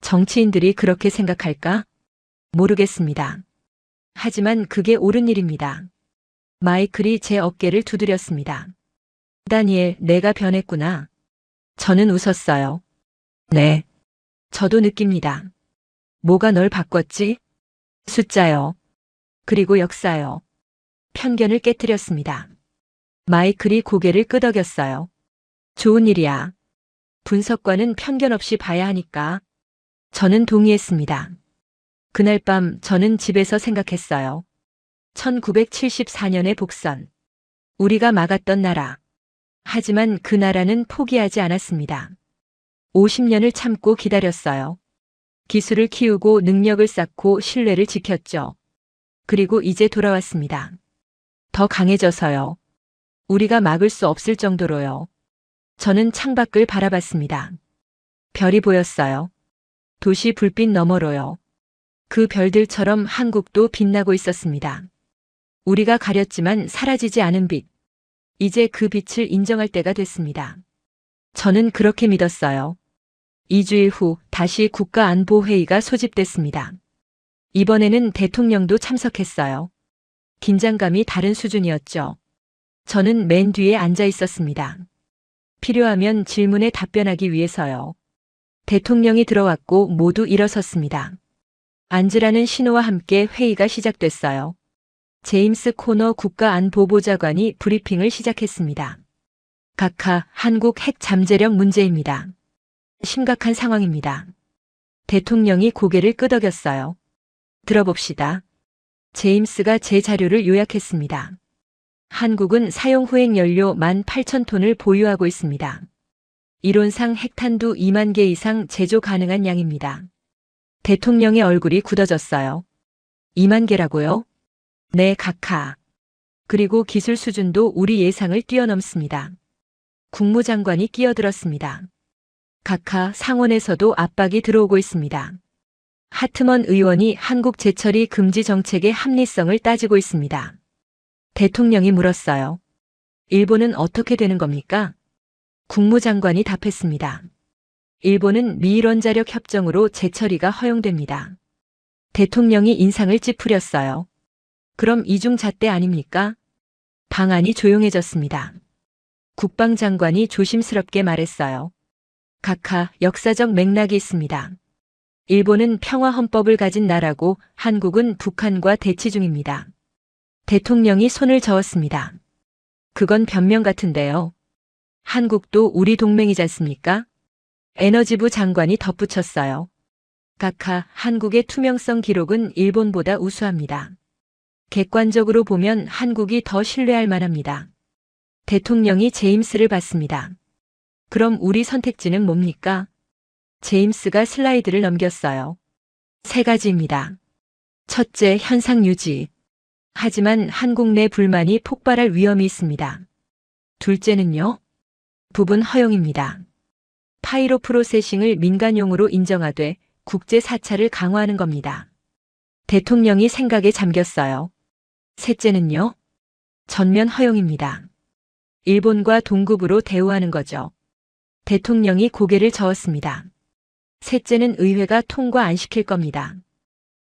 정치인들이 그렇게 생각할까? 모르겠습니다. 하지만 그게 옳은 일입니다. 마이클이 제 어깨를 두드렸습니다. 다니엘, 내가 변했구나. 저는 웃었어요. 네. 저도 느낍니다. 뭐가 널 바꿨지? 숫자요. 그리고 역사요. 편견을 깨트렸습니다. 마이클이 고개를 끄덕였어요. 좋은 일이야. 분석과는 편견 없이 봐야 하니까. 저는 동의했습니다. 그날 밤 저는 집에서 생각했어요. 1974년의 복선. 우리가 막았던 나라. 하지만 그 나라는 포기하지 않았습니다. 50년을 참고 기다렸어요. 기술을 키우고 능력을 쌓고 신뢰를 지켰죠. 그리고 이제 돌아왔습니다. 더 강해져서요. 우리가 막을 수 없을 정도로요. 저는 창밖을 바라봤습니다. 별이 보였어요. 도시 불빛 너머로요. 그 별들처럼 한국도 빛나고 있었습니다. 우리가 가렸지만 사라지지 않은 빛. 이제 그 빛을 인정할 때가 됐습니다. 저는 그렇게 믿었어요. 2주일 후 다시 국가안보회의가 소집됐습니다. 이번에는 대통령도 참석했어요. 긴장감이 다른 수준이었죠. 저는 맨 뒤에 앉아 있었습니다. 필요하면 질문에 답변하기 위해서요. 대통령이 들어왔고 모두 일어섰습니다. 앉으라는 신호와 함께 회의가 시작됐어요. 제임스 코너 국가안보보좌관이 브리핑을 시작했습니다. 각하, 한국 핵 잠재력 문제입니다. 심각한 상황입니다. 대통령이 고개를 끄덕였어요. 들어봅시다. 제임스가 제 자료를 요약했습니다. 한국은 사용 후획 연료 18,000톤을 보유하고 있습니다. 이론상 핵탄두 2만 개 이상 제조 가능한 양입니다. 대통령의 얼굴이 굳어졌어요. 2만 개라고요? 네, 각하. 그리고 기술 수준도 우리 예상을 뛰어넘습니다. 국무장관이 끼어들었습니다. 각하, 상원에서도 압박이 들어오고 있습니다. 하트먼 의원이 한국 제철이 금지 정책의 합리성을 따지고 있습니다. 대통령이 물었어요. 일본은 어떻게 되는 겁니까? 국무장관이 답했습니다. 일본은 미일원자력 협정으로 제철이가 허용됩니다. 대통령이 인상을 찌푸렸어요. 그럼 이중잣대 아닙니까? 방안이 조용해졌습니다. 국방장관이 조심스럽게 말했어요. 각하, 역사적 맥락이 있습니다. 일본은 평화헌법을 가진 나라고 한국은 북한과 대치 중입니다. 대통령이 손을 저었습니다. 그건 변명 같은데요. 한국도 우리 동맹이지 않습니까? 에너지부 장관이 덧붙였어요. 각하, 한국의 투명성 기록은 일본보다 우수합니다. 객관적으로 보면 한국이 더 신뢰할 만합니다. 대통령이 제임스를 봤습니다. 그럼 우리 선택지는 뭡니까? 제임스가 슬라이드를 넘겼어요. 3가지입니다. 첫째, 현상 유지. 하지만 한국 내 불만이 폭발할 위험이 있습니다. 둘째는요? 부분 허용입니다. 파이로 프로세싱을 민간용으로 인정하되 국제 사찰을 강화하는 겁니다. 대통령이 생각에 잠겼어요. 셋째는요? 전면 허용입니다. 일본과 동급으로 대우하는 거죠. 대통령이 고개를 저었습니다. 셋째는 의회가 통과 안 시킬 겁니다.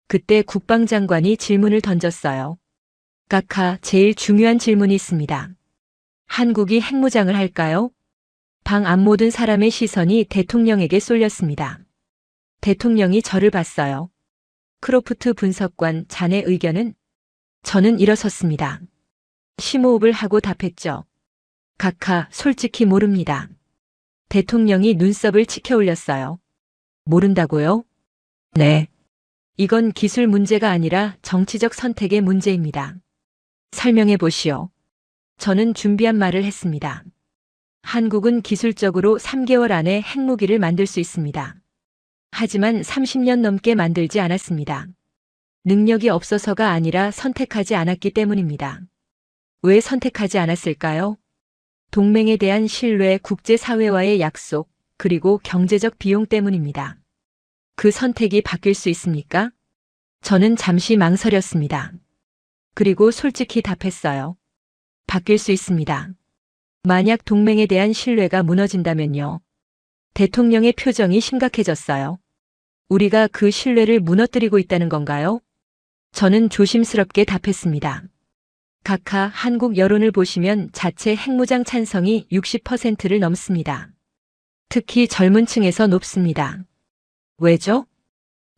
그때 국방장관이 질문을 던졌어요. 각하, 제일 중요한 질문이 있습니다. 한국이 핵무장을 할까요? 방 안 모든 사람의 시선이 대통령에게 쏠렸습니다. 대통령이 저를 봤어요. 크로프트 분석관, 자네 의견은? 저는 일어섰습니다. 심호흡을 하고 답했죠. 각하, 솔직히 모릅니다. 대통령이 눈썹을 치켜 올렸어요. 모른다고요? 네. 이건 기술 문제가 아니라 정치적 선택의 문제입니다. 설명해 보시오. 저는 준비한 말을 했습니다. 한국은 기술적으로 3개월 안에 핵무기를 만들 수 있습니다. 하지만 30년 넘게 만들지 않았습니다. 능력이 없어서가 아니라 선택하지 않았기 때문입니다. 왜 선택하지 않았을까요? 동맹에 대한 신뢰, 국제사회와의 약속, 그리고 경제적 비용 때문입니다. 그 선택이 바뀔 수 있습니까? 저는 잠시 망설였습니다. 그리고 솔직히 답했어요. 바뀔 수 있습니다. 만약 동맹에 대한 신뢰가 무너진다면요. 대통령의 표정이 심각해졌어요. 우리가 그 신뢰를 무너뜨리고 있다는 건가요? 저는 조심스럽게 답했습니다. 각하, 한국 여론을 보시면 자체 핵무장 찬성이 60%를 넘습니다. 특히 젊은 층에서 높습니다. 왜죠?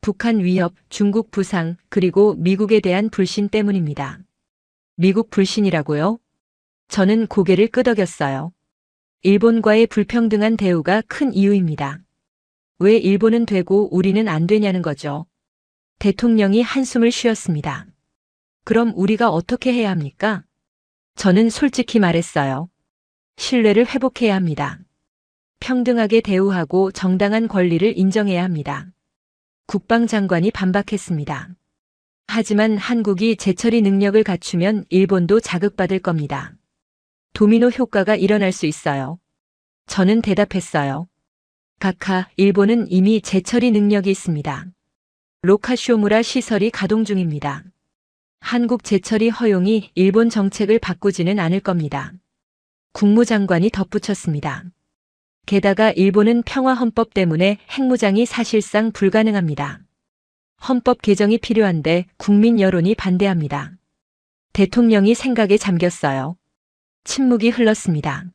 북한 위협, 중국 부상, 그리고 미국에 대한 불신 때문입니다. 미국 불신이라고요? 저는 고개를 끄덕였어요. 일본과의 불평등한 대우가 큰 이유입니다. 왜 일본은 되고 우리는 안 되냐는 거죠. 대통령이 한숨을 쉬었습니다. 그럼 우리가 어떻게 해야 합니까? 저는 솔직히 말했어요. 신뢰를 회복해야 합니다. 평등하게 대우하고 정당한 권리를 인정해야 합니다. 국방장관이 반박했습니다. 하지만 한국이 재처리 능력을 갖추면 일본도 자극받을 겁니다. 도미노 효과가 일어날 수 있어요. 저는 대답했어요. 각하, 일본은 이미 재처리 능력이 있습니다. 로카쇼무라 시설이 가동 중입니다. 한국 재처리 허용이 일본 정책을 바꾸지는 않을 겁니다. 국무장관이 덧붙였습니다. 게다가 일본은 평화헌법 때문에 핵무장이 사실상 불가능합니다. 헌법 개정이 필요한데 국민 여론이 반대합니다. 대통령이 생각에 잠겼어요. 침묵이 흘렀습니다.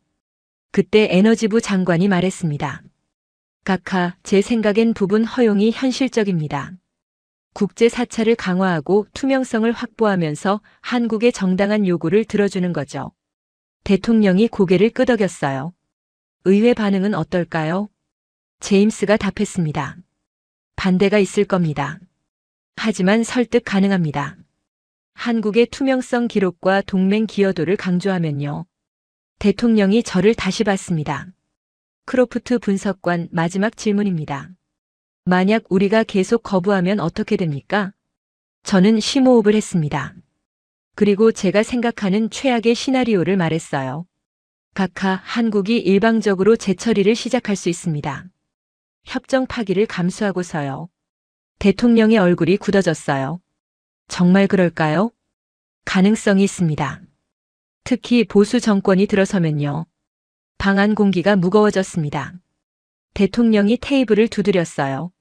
그때 에너지부 장관이 말했습니다. 각하, 제 생각엔 부분 허용이 현실적입니다. 국제 사찰을 강화하고 투명성을 확보하면서 한국의 정당한 요구를 들어주는 거죠. 대통령이 고개를 끄덕였어요. 의회 반응은 어떨까요? 제임스가 답했습니다. 반대가 있을 겁니다. 하지만 설득 가능합니다. 한국의 투명성 기록과 동맹 기여도를 강조하면요. 대통령이 저를 다시 봤습니다. 크로프트 분석관, 마지막 질문입니다. 만약 우리가 계속 거부하면 어떻게 됩니까? 저는 심호흡을 했습니다. 그리고 제가 생각하는 최악의 시나리오를 말했어요. 각하, 한국이 일방적으로 재처리를 시작할 수 있습니다. 협정 파기를 감수하고서요. 대통령의 얼굴이 굳어졌어요. 정말 그럴까요? 가능성이 있습니다. 특히 보수 정권이 들어서면요. 방안 공기가 무거워졌습니다. 대통령이 테이블을 두드렸어요.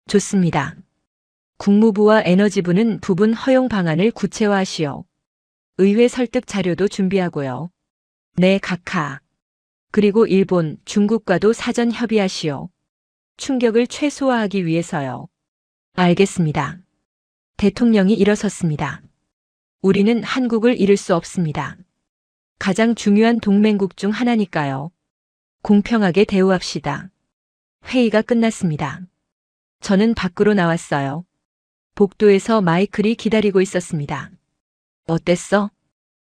좋습니다. 국무부와 에너지부는 부분 허용 방안을 구체화하시오. 의회 설득 자료도 준비하고요. 네, 각하. 그리고 일본, 중국과도 사전 협의하시오. 충격을 최소화하기 위해서요. 알겠습니다. 대통령이 일어섰습니다. 우리는 한국을 잃을 수 없습니다. 가장 중요한 동맹국 중 하나니까요. 공평하게 대우합시다. 회의가 끝났습니다. 저는 밖으로 나왔어요. 복도에서 마이클이 기다리고 있었습니다. 어땠어?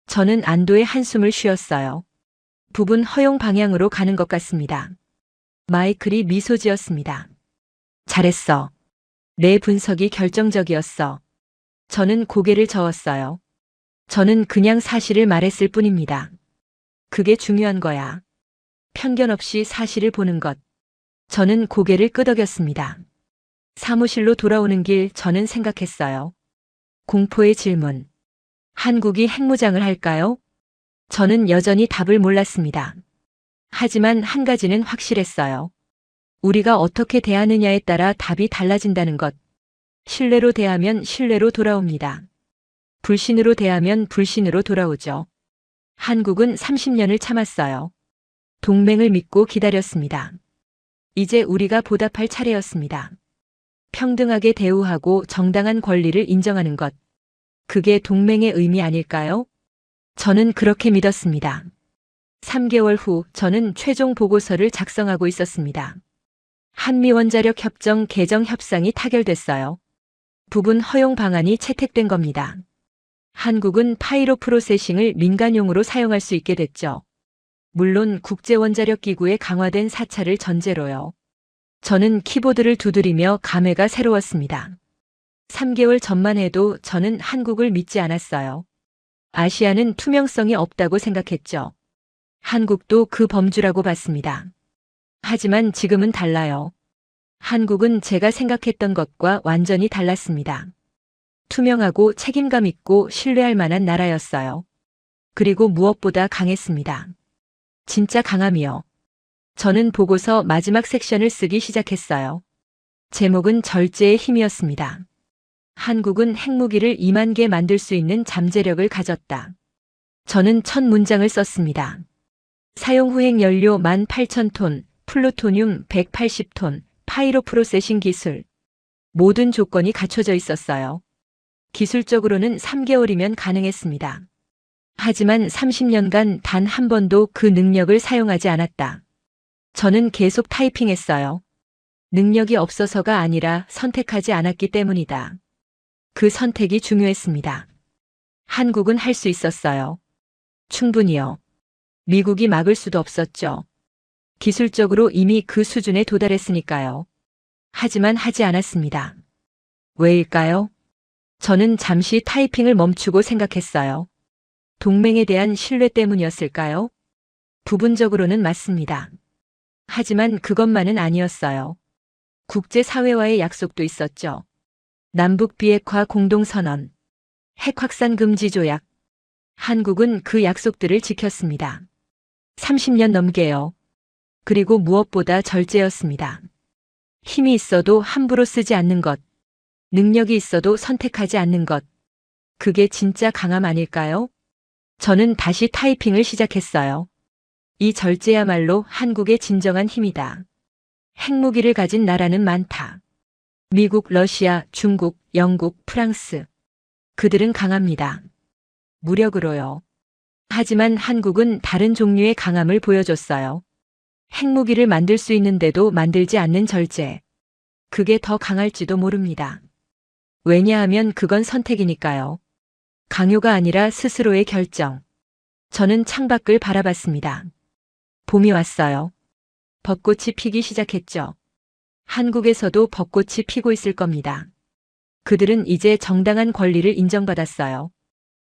저는 안도의 한숨을 쉬었어요. 부분 허용 방향으로 가는 것 같습니다. 마이클이 미소 지었습니다. 잘했어. 내 분석이 결정적이었어. 저는 고개를 저었어요. 저는 그냥 사실을 말했을 뿐입니다. 그게 중요한 거야. 편견 없이 사실을 보는 것. 저는 고개를 끄덕였습니다. 사무실로 돌아오는 길 저는 생각했어요. 공포의 질문. 한국이 핵무장을 할까요? 저는 여전히 답을 몰랐습니다. 하지만 한 가지는 확실했어요. 우리가 어떻게 대하느냐에 따라 답이 달라진다는 것. 신뢰로 대하면 신뢰로 돌아옵니다. 불신으로 대하면 불신으로 돌아오죠. 한국은 30년을 참았어요. 동맹을 믿고 기다렸습니다. 이제 우리가 보답할 차례였습니다. 평등하게 대우하고 정당한 권리를 인정하는 것. 그게 동맹의 의미 아닐까요? 저는 그렇게 믿었습니다. 3개월 후 저는 최종 보고서를 작성하고 있었습니다. 한미원자력 협정 개정 협상이 타결됐어요. 부분 허용 방안이 채택된 겁니다. 한국은 파이로 프로세싱을 민간용으로 사용할 수 있게 됐죠. 물론 국제원자력기구의 강화된 사찰을 전제로요. 저는 키보드를 두드리며 감회가 새로웠습니다. 3개월 전만 해도 저는 한국을 믿지 않았어요. 아시아는 투명성이 없다고 생각했죠. 한국도 그 범주라고 봤습니다. 하지만 지금은 달라요. 한국은 제가 생각했던 것과 완전히 달랐습니다. 투명하고 책임감 있고 신뢰할 만한 나라였어요. 그리고 무엇보다 강했습니다. 진짜 강함이요. 저는 보고서 마지막 섹션을 쓰기 시작했어요. 제목은 절제의 힘이었습니다. 한국은 핵무기를 2만 개 만들 수 있는 잠재력을 가졌다. 저는 첫 문장을 썼습니다. 사용 후핵 연료 18,000톤, 플루토늄 180톤, 파이로 프로세싱 기술. 모든 조건이 갖춰져 있었어요. 기술적으로는 3개월이면 가능했습니다. 하지만 30년간 단 한 번도 그 능력을 사용하지 않았다. 저는 계속 타이핑했어요. 능력이 없어서가 아니라 선택하지 않았기 때문이다. 그 선택이 중요했습니다. 한국은 할 수 있었어요. 충분히요. 미국이 막을 수도 없었죠. 기술적으로 이미 그 수준에 도달했으니까요. 하지만 하지 않았습니다. 왜일까요? 저는 잠시 타이핑을 멈추고 생각했어요. 동맹에 대한 신뢰 때문이었을까요? 부분적으로는 맞습니다. 하지만 그것만은 아니었어요. 국제사회와의 약속도 있었죠. 남북 비핵화 공동선언, 핵 확산 금지 조약. 한국은 그 약속들을 지켰습니다. 30년 넘게요. 그리고 무엇보다 절제였습니다. 힘이 있어도 함부로 쓰지 않는 것. 능력이 있어도 선택하지 않는 것. 그게 진짜 강함 아닐까요? 저는 다시 타이핑을 시작했어요. 이 절제야말로 한국의 진정한 힘이다. 핵무기를 가진 나라는 많다. 미국, 러시아, 중국, 영국, 프랑스. 그들은 강합니다. 무력으로요. 하지만 한국은 다른 종류의 강함을 보여줬어요. 핵무기를 만들 수 있는데도 만들지 않는 절제. 그게 더 강할지도 모릅니다. 왜냐하면 그건 선택이니까요. 강요가 아니라 스스로의 결정. 저는 창밖을 바라봤습니다. 봄이 왔어요. 벚꽃이 피기 시작했죠. 한국에서도 벚꽃이 피고 있을 겁니다. 그들은 이제 정당한 권리를 인정받았어요.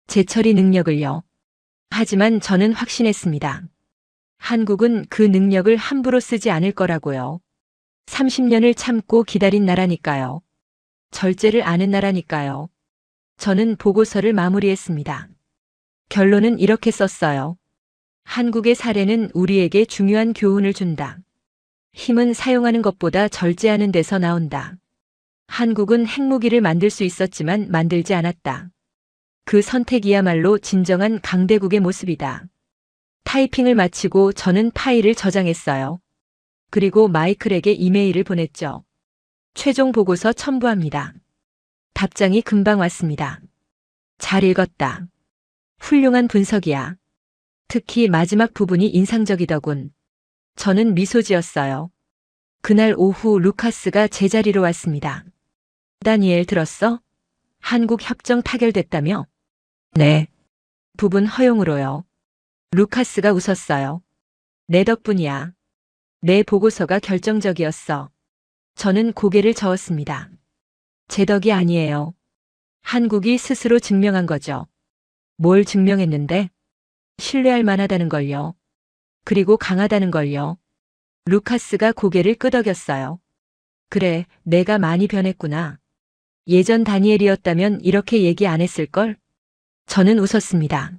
재처리 능력을요. 하지만 저는 확신했습니다. 한국은 그 능력을 함부로 쓰지 않을 거라고요. 30년을 참고 기다린 나라니까요. 절제를 아는 나라니까요. 저는 보고서를 마무리했습니다. 결론은 이렇게 썼어요. 한국의 사례는 우리에게 중요한 교훈을 준다. 힘은 사용하는 것보다 절제하는 데서 나온다. 한국은 핵무기를 만들 수 있었지만 만들지 않았다. 그 선택이야말로 진정한 강대국의 모습이다. 타이핑을 마치고 저는 파일을 저장했어요. 그리고 마이클에게 이메일을 보냈죠. 최종 보고서 첨부합니다. 답장이 금방 왔습니다. 잘 읽었다. 훌륭한 분석이야. 특히 마지막 부분이 인상적이더군. 저는 미소 지었어요. 그날 오후 루카스가 제자리로 왔습니다. 다니엘 들었어? 한국 협정 타결됐다며? 네. 부분 허용으로요. 루카스가 웃었어요. 내 덕분이야. 내 보고서가 결정적이었어. 저는 고개를 저었습니다. 제 덕이 아니에요. 한국이 스스로 증명한 거죠. 뭘 증명했는데? 신뢰할 만하다는 걸요. 그리고 강하다는 걸요. 루카스가 고개를 끄덕였어요. 그래, 내가 많이 변했구나. 예전 다니엘이었다면 이렇게 얘기 안 했을걸? 저는 웃었습니다.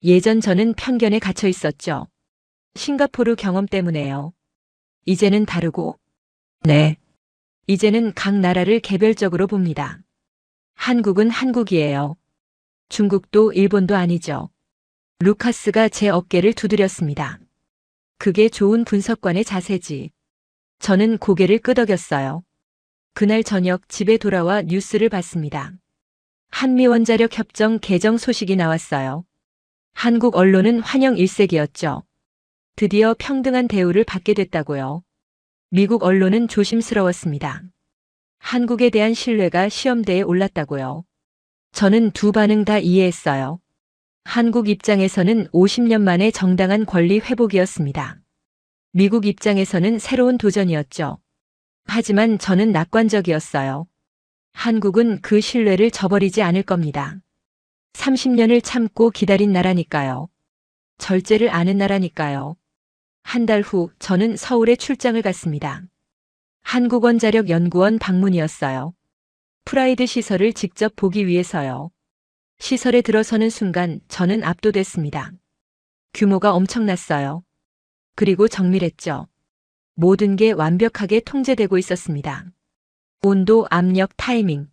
예전 저는 편견에 갇혀 있었죠. 싱가포르 경험 때문에요. 이제는 다르고. 네. 이제는 각 나라를 개별적으로 봅니다. 한국은 한국이에요. 중국도 일본도 아니죠. 루카스가 제 어깨를 두드렸습니다. 그게 좋은 분석관의 자세지. 저는 고개를 끄덕였어요. 그날 저녁 집에 돌아와 뉴스를 봤습니다. 한미원자력 협정 개정 소식이 나왔어요. 한국 언론은 환영 일색이었죠. 드디어 평등한 대우를 받게 됐다고요. 미국 언론은 조심스러웠습니다. 한국에 대한 신뢰가 시험대에 올랐다고요. 저는 두 반응 다 이해했어요. 한국 입장에서는 50년 만에 정당한 권리 회복이었습니다. 미국 입장에서는 새로운 도전이었죠. 하지만 저는 낙관적이었어요. 한국은 그 신뢰를 저버리지 않을 겁니다. 30년을 참고 기다린 나라니까요. 절제를 아는 나라니까요. 한 달 후 저는 서울에 출장을 갔습니다. 한국원자력연구원 방문이었어요. 프라이드 시설을 직접 보기 위해서요. 시설에 들어서는 순간 저는 압도됐습니다. 규모가 엄청났어요. 그리고 정밀했죠. 모든 게 완벽하게 통제되고 있었습니다. 온도, 압력, 타이밍.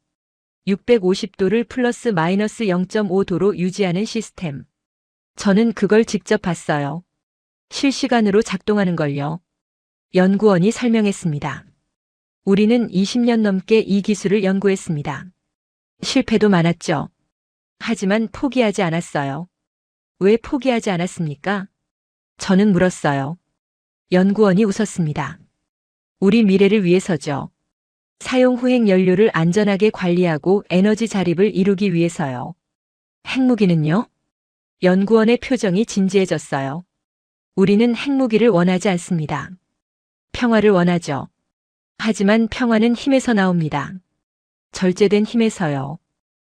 650도를 플러스 마이너스 0.5도로 유지하는 시스템. 저는 그걸 직접 봤어요. 실시간으로 작동하는 걸요. 연구원이 설명했습니다. 우리는 20년 넘게 이 기술을 연구했습니다. 실패도 많았죠. 하지만 포기하지 않았어요. 왜 포기하지 않았습니까? 저는 물었어요. 연구원이 웃었습니다. 우리 미래를 위해서죠. 사용 후행 연료를 안전하게 관리하고 에너지 자립을 이루기 위해서요. 핵무기는요? 연구원의 표정이 진지해졌어요. 우리는 핵무기를 원하지 않습니다. 평화를 원하죠. 하지만 평화는 힘에서 나옵니다. 절제된 힘에서요.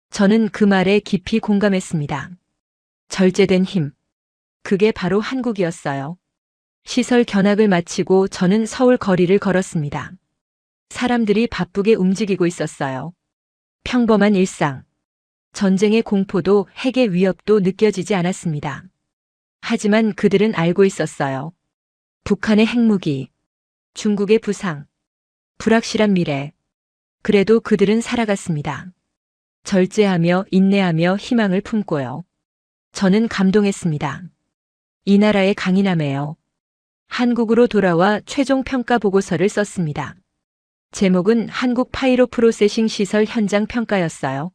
저는 그 말에 깊이 공감했습니다. 절제된 힘. 그게 바로 한국이었어요. 시설 견학을 마치고 저는 서울 거리를 걸었습니다. 사람들이 바쁘게 움직이고 있었어요. 평범한 일상. 전쟁의 공포도 핵의 위협도 느껴지지 않았습니다. 하지만 그들은 알고 있었어요. 북한의 핵무기, 중국의 부상, 불확실한 미래. 그래도 그들은 살아갔습니다. 절제하며 인내하며 희망을 품고요. 저는 감동했습니다. 이 나라의 강인함에요. 한국으로 돌아와 최종 평가 보고서를 썼습니다. 제목은 한국 파이로 프로세싱 시설 현장 평가였어요.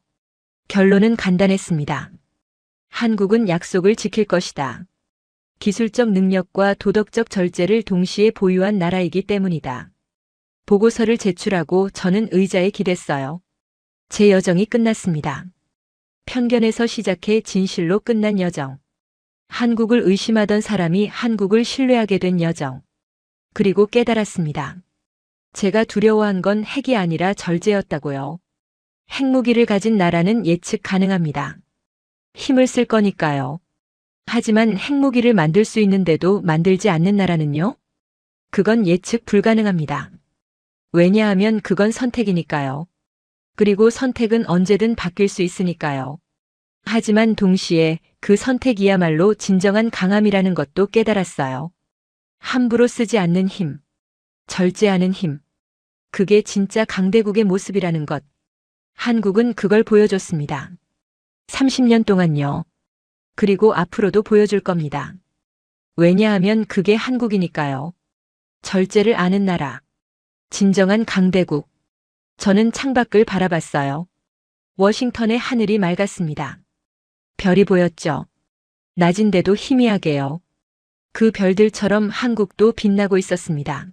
결론은 간단했습니다. 한국은 약속을 지킬 것이다. 기술적 능력과 도덕적 절제를 동시에 보유한 나라이기 때문이다. 보고서를 제출하고 저는 의자에 기댔어요. 제 여정이 끝났습니다. 편견에서 시작해 진실로 끝난 여정. 한국을 의심하던 사람이 한국을 신뢰하게 된 여정. 그리고 깨달았습니다. 제가 두려워한 건 핵이 아니라 절제였다고요. 핵무기를 가진 나라는 예측 가능합니다. 힘을 쓸 거니까요. 하지만 핵무기를 만들 수 있는데도 만들지 않는 나라는요? 그건 예측 불가능합니다. 왜냐하면 그건 선택이니까요. 그리고 선택은 언제든 바뀔 수 있으니까요. 하지만 동시에 그 선택이야말로 진정한 강함이라는 것도 깨달았어요. 함부로 쓰지 않는 힘, 절제하는 힘. 그게 진짜 강대국의 모습이라는 것. 한국은 그걸 보여줬습니다. 30년 동안요. 그리고 앞으로도 보여줄 겁니다. 왜냐하면 그게 한국이니까요. 절제를 아는 나라. 진정한 강대국. 저는 창밖을 바라봤어요. 워싱턴의 하늘이 맑았습니다. 별이 보였죠. 낮인데도 희미하게요. 그 별들처럼 한국도 빛나고 있었습니다.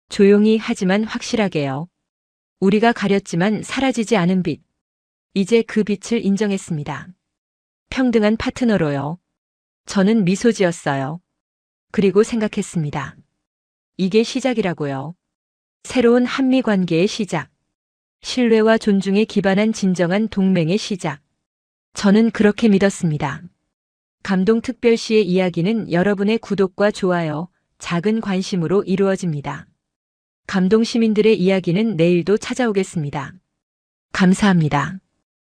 조용히 하지만 확실하게요. 우리가 가렸지만 사라지지 않은 빛. 이제 그 빛을 인정했습니다. 평등한 파트너로요. 저는 미소 지었어요. 그리고 생각했습니다. 이게 시작이라고요. 새로운 한미 관계의 시작. 신뢰와 존중에 기반한 진정한 동맹의 시작. 저는 그렇게 믿었습니다. 감동특별시의 이야기는 여러분의 구독과 좋아요, 작은 관심으로 이루어집니다. 감동시민들의 이야기는 내일도 찾아오겠습니다. 감사합니다.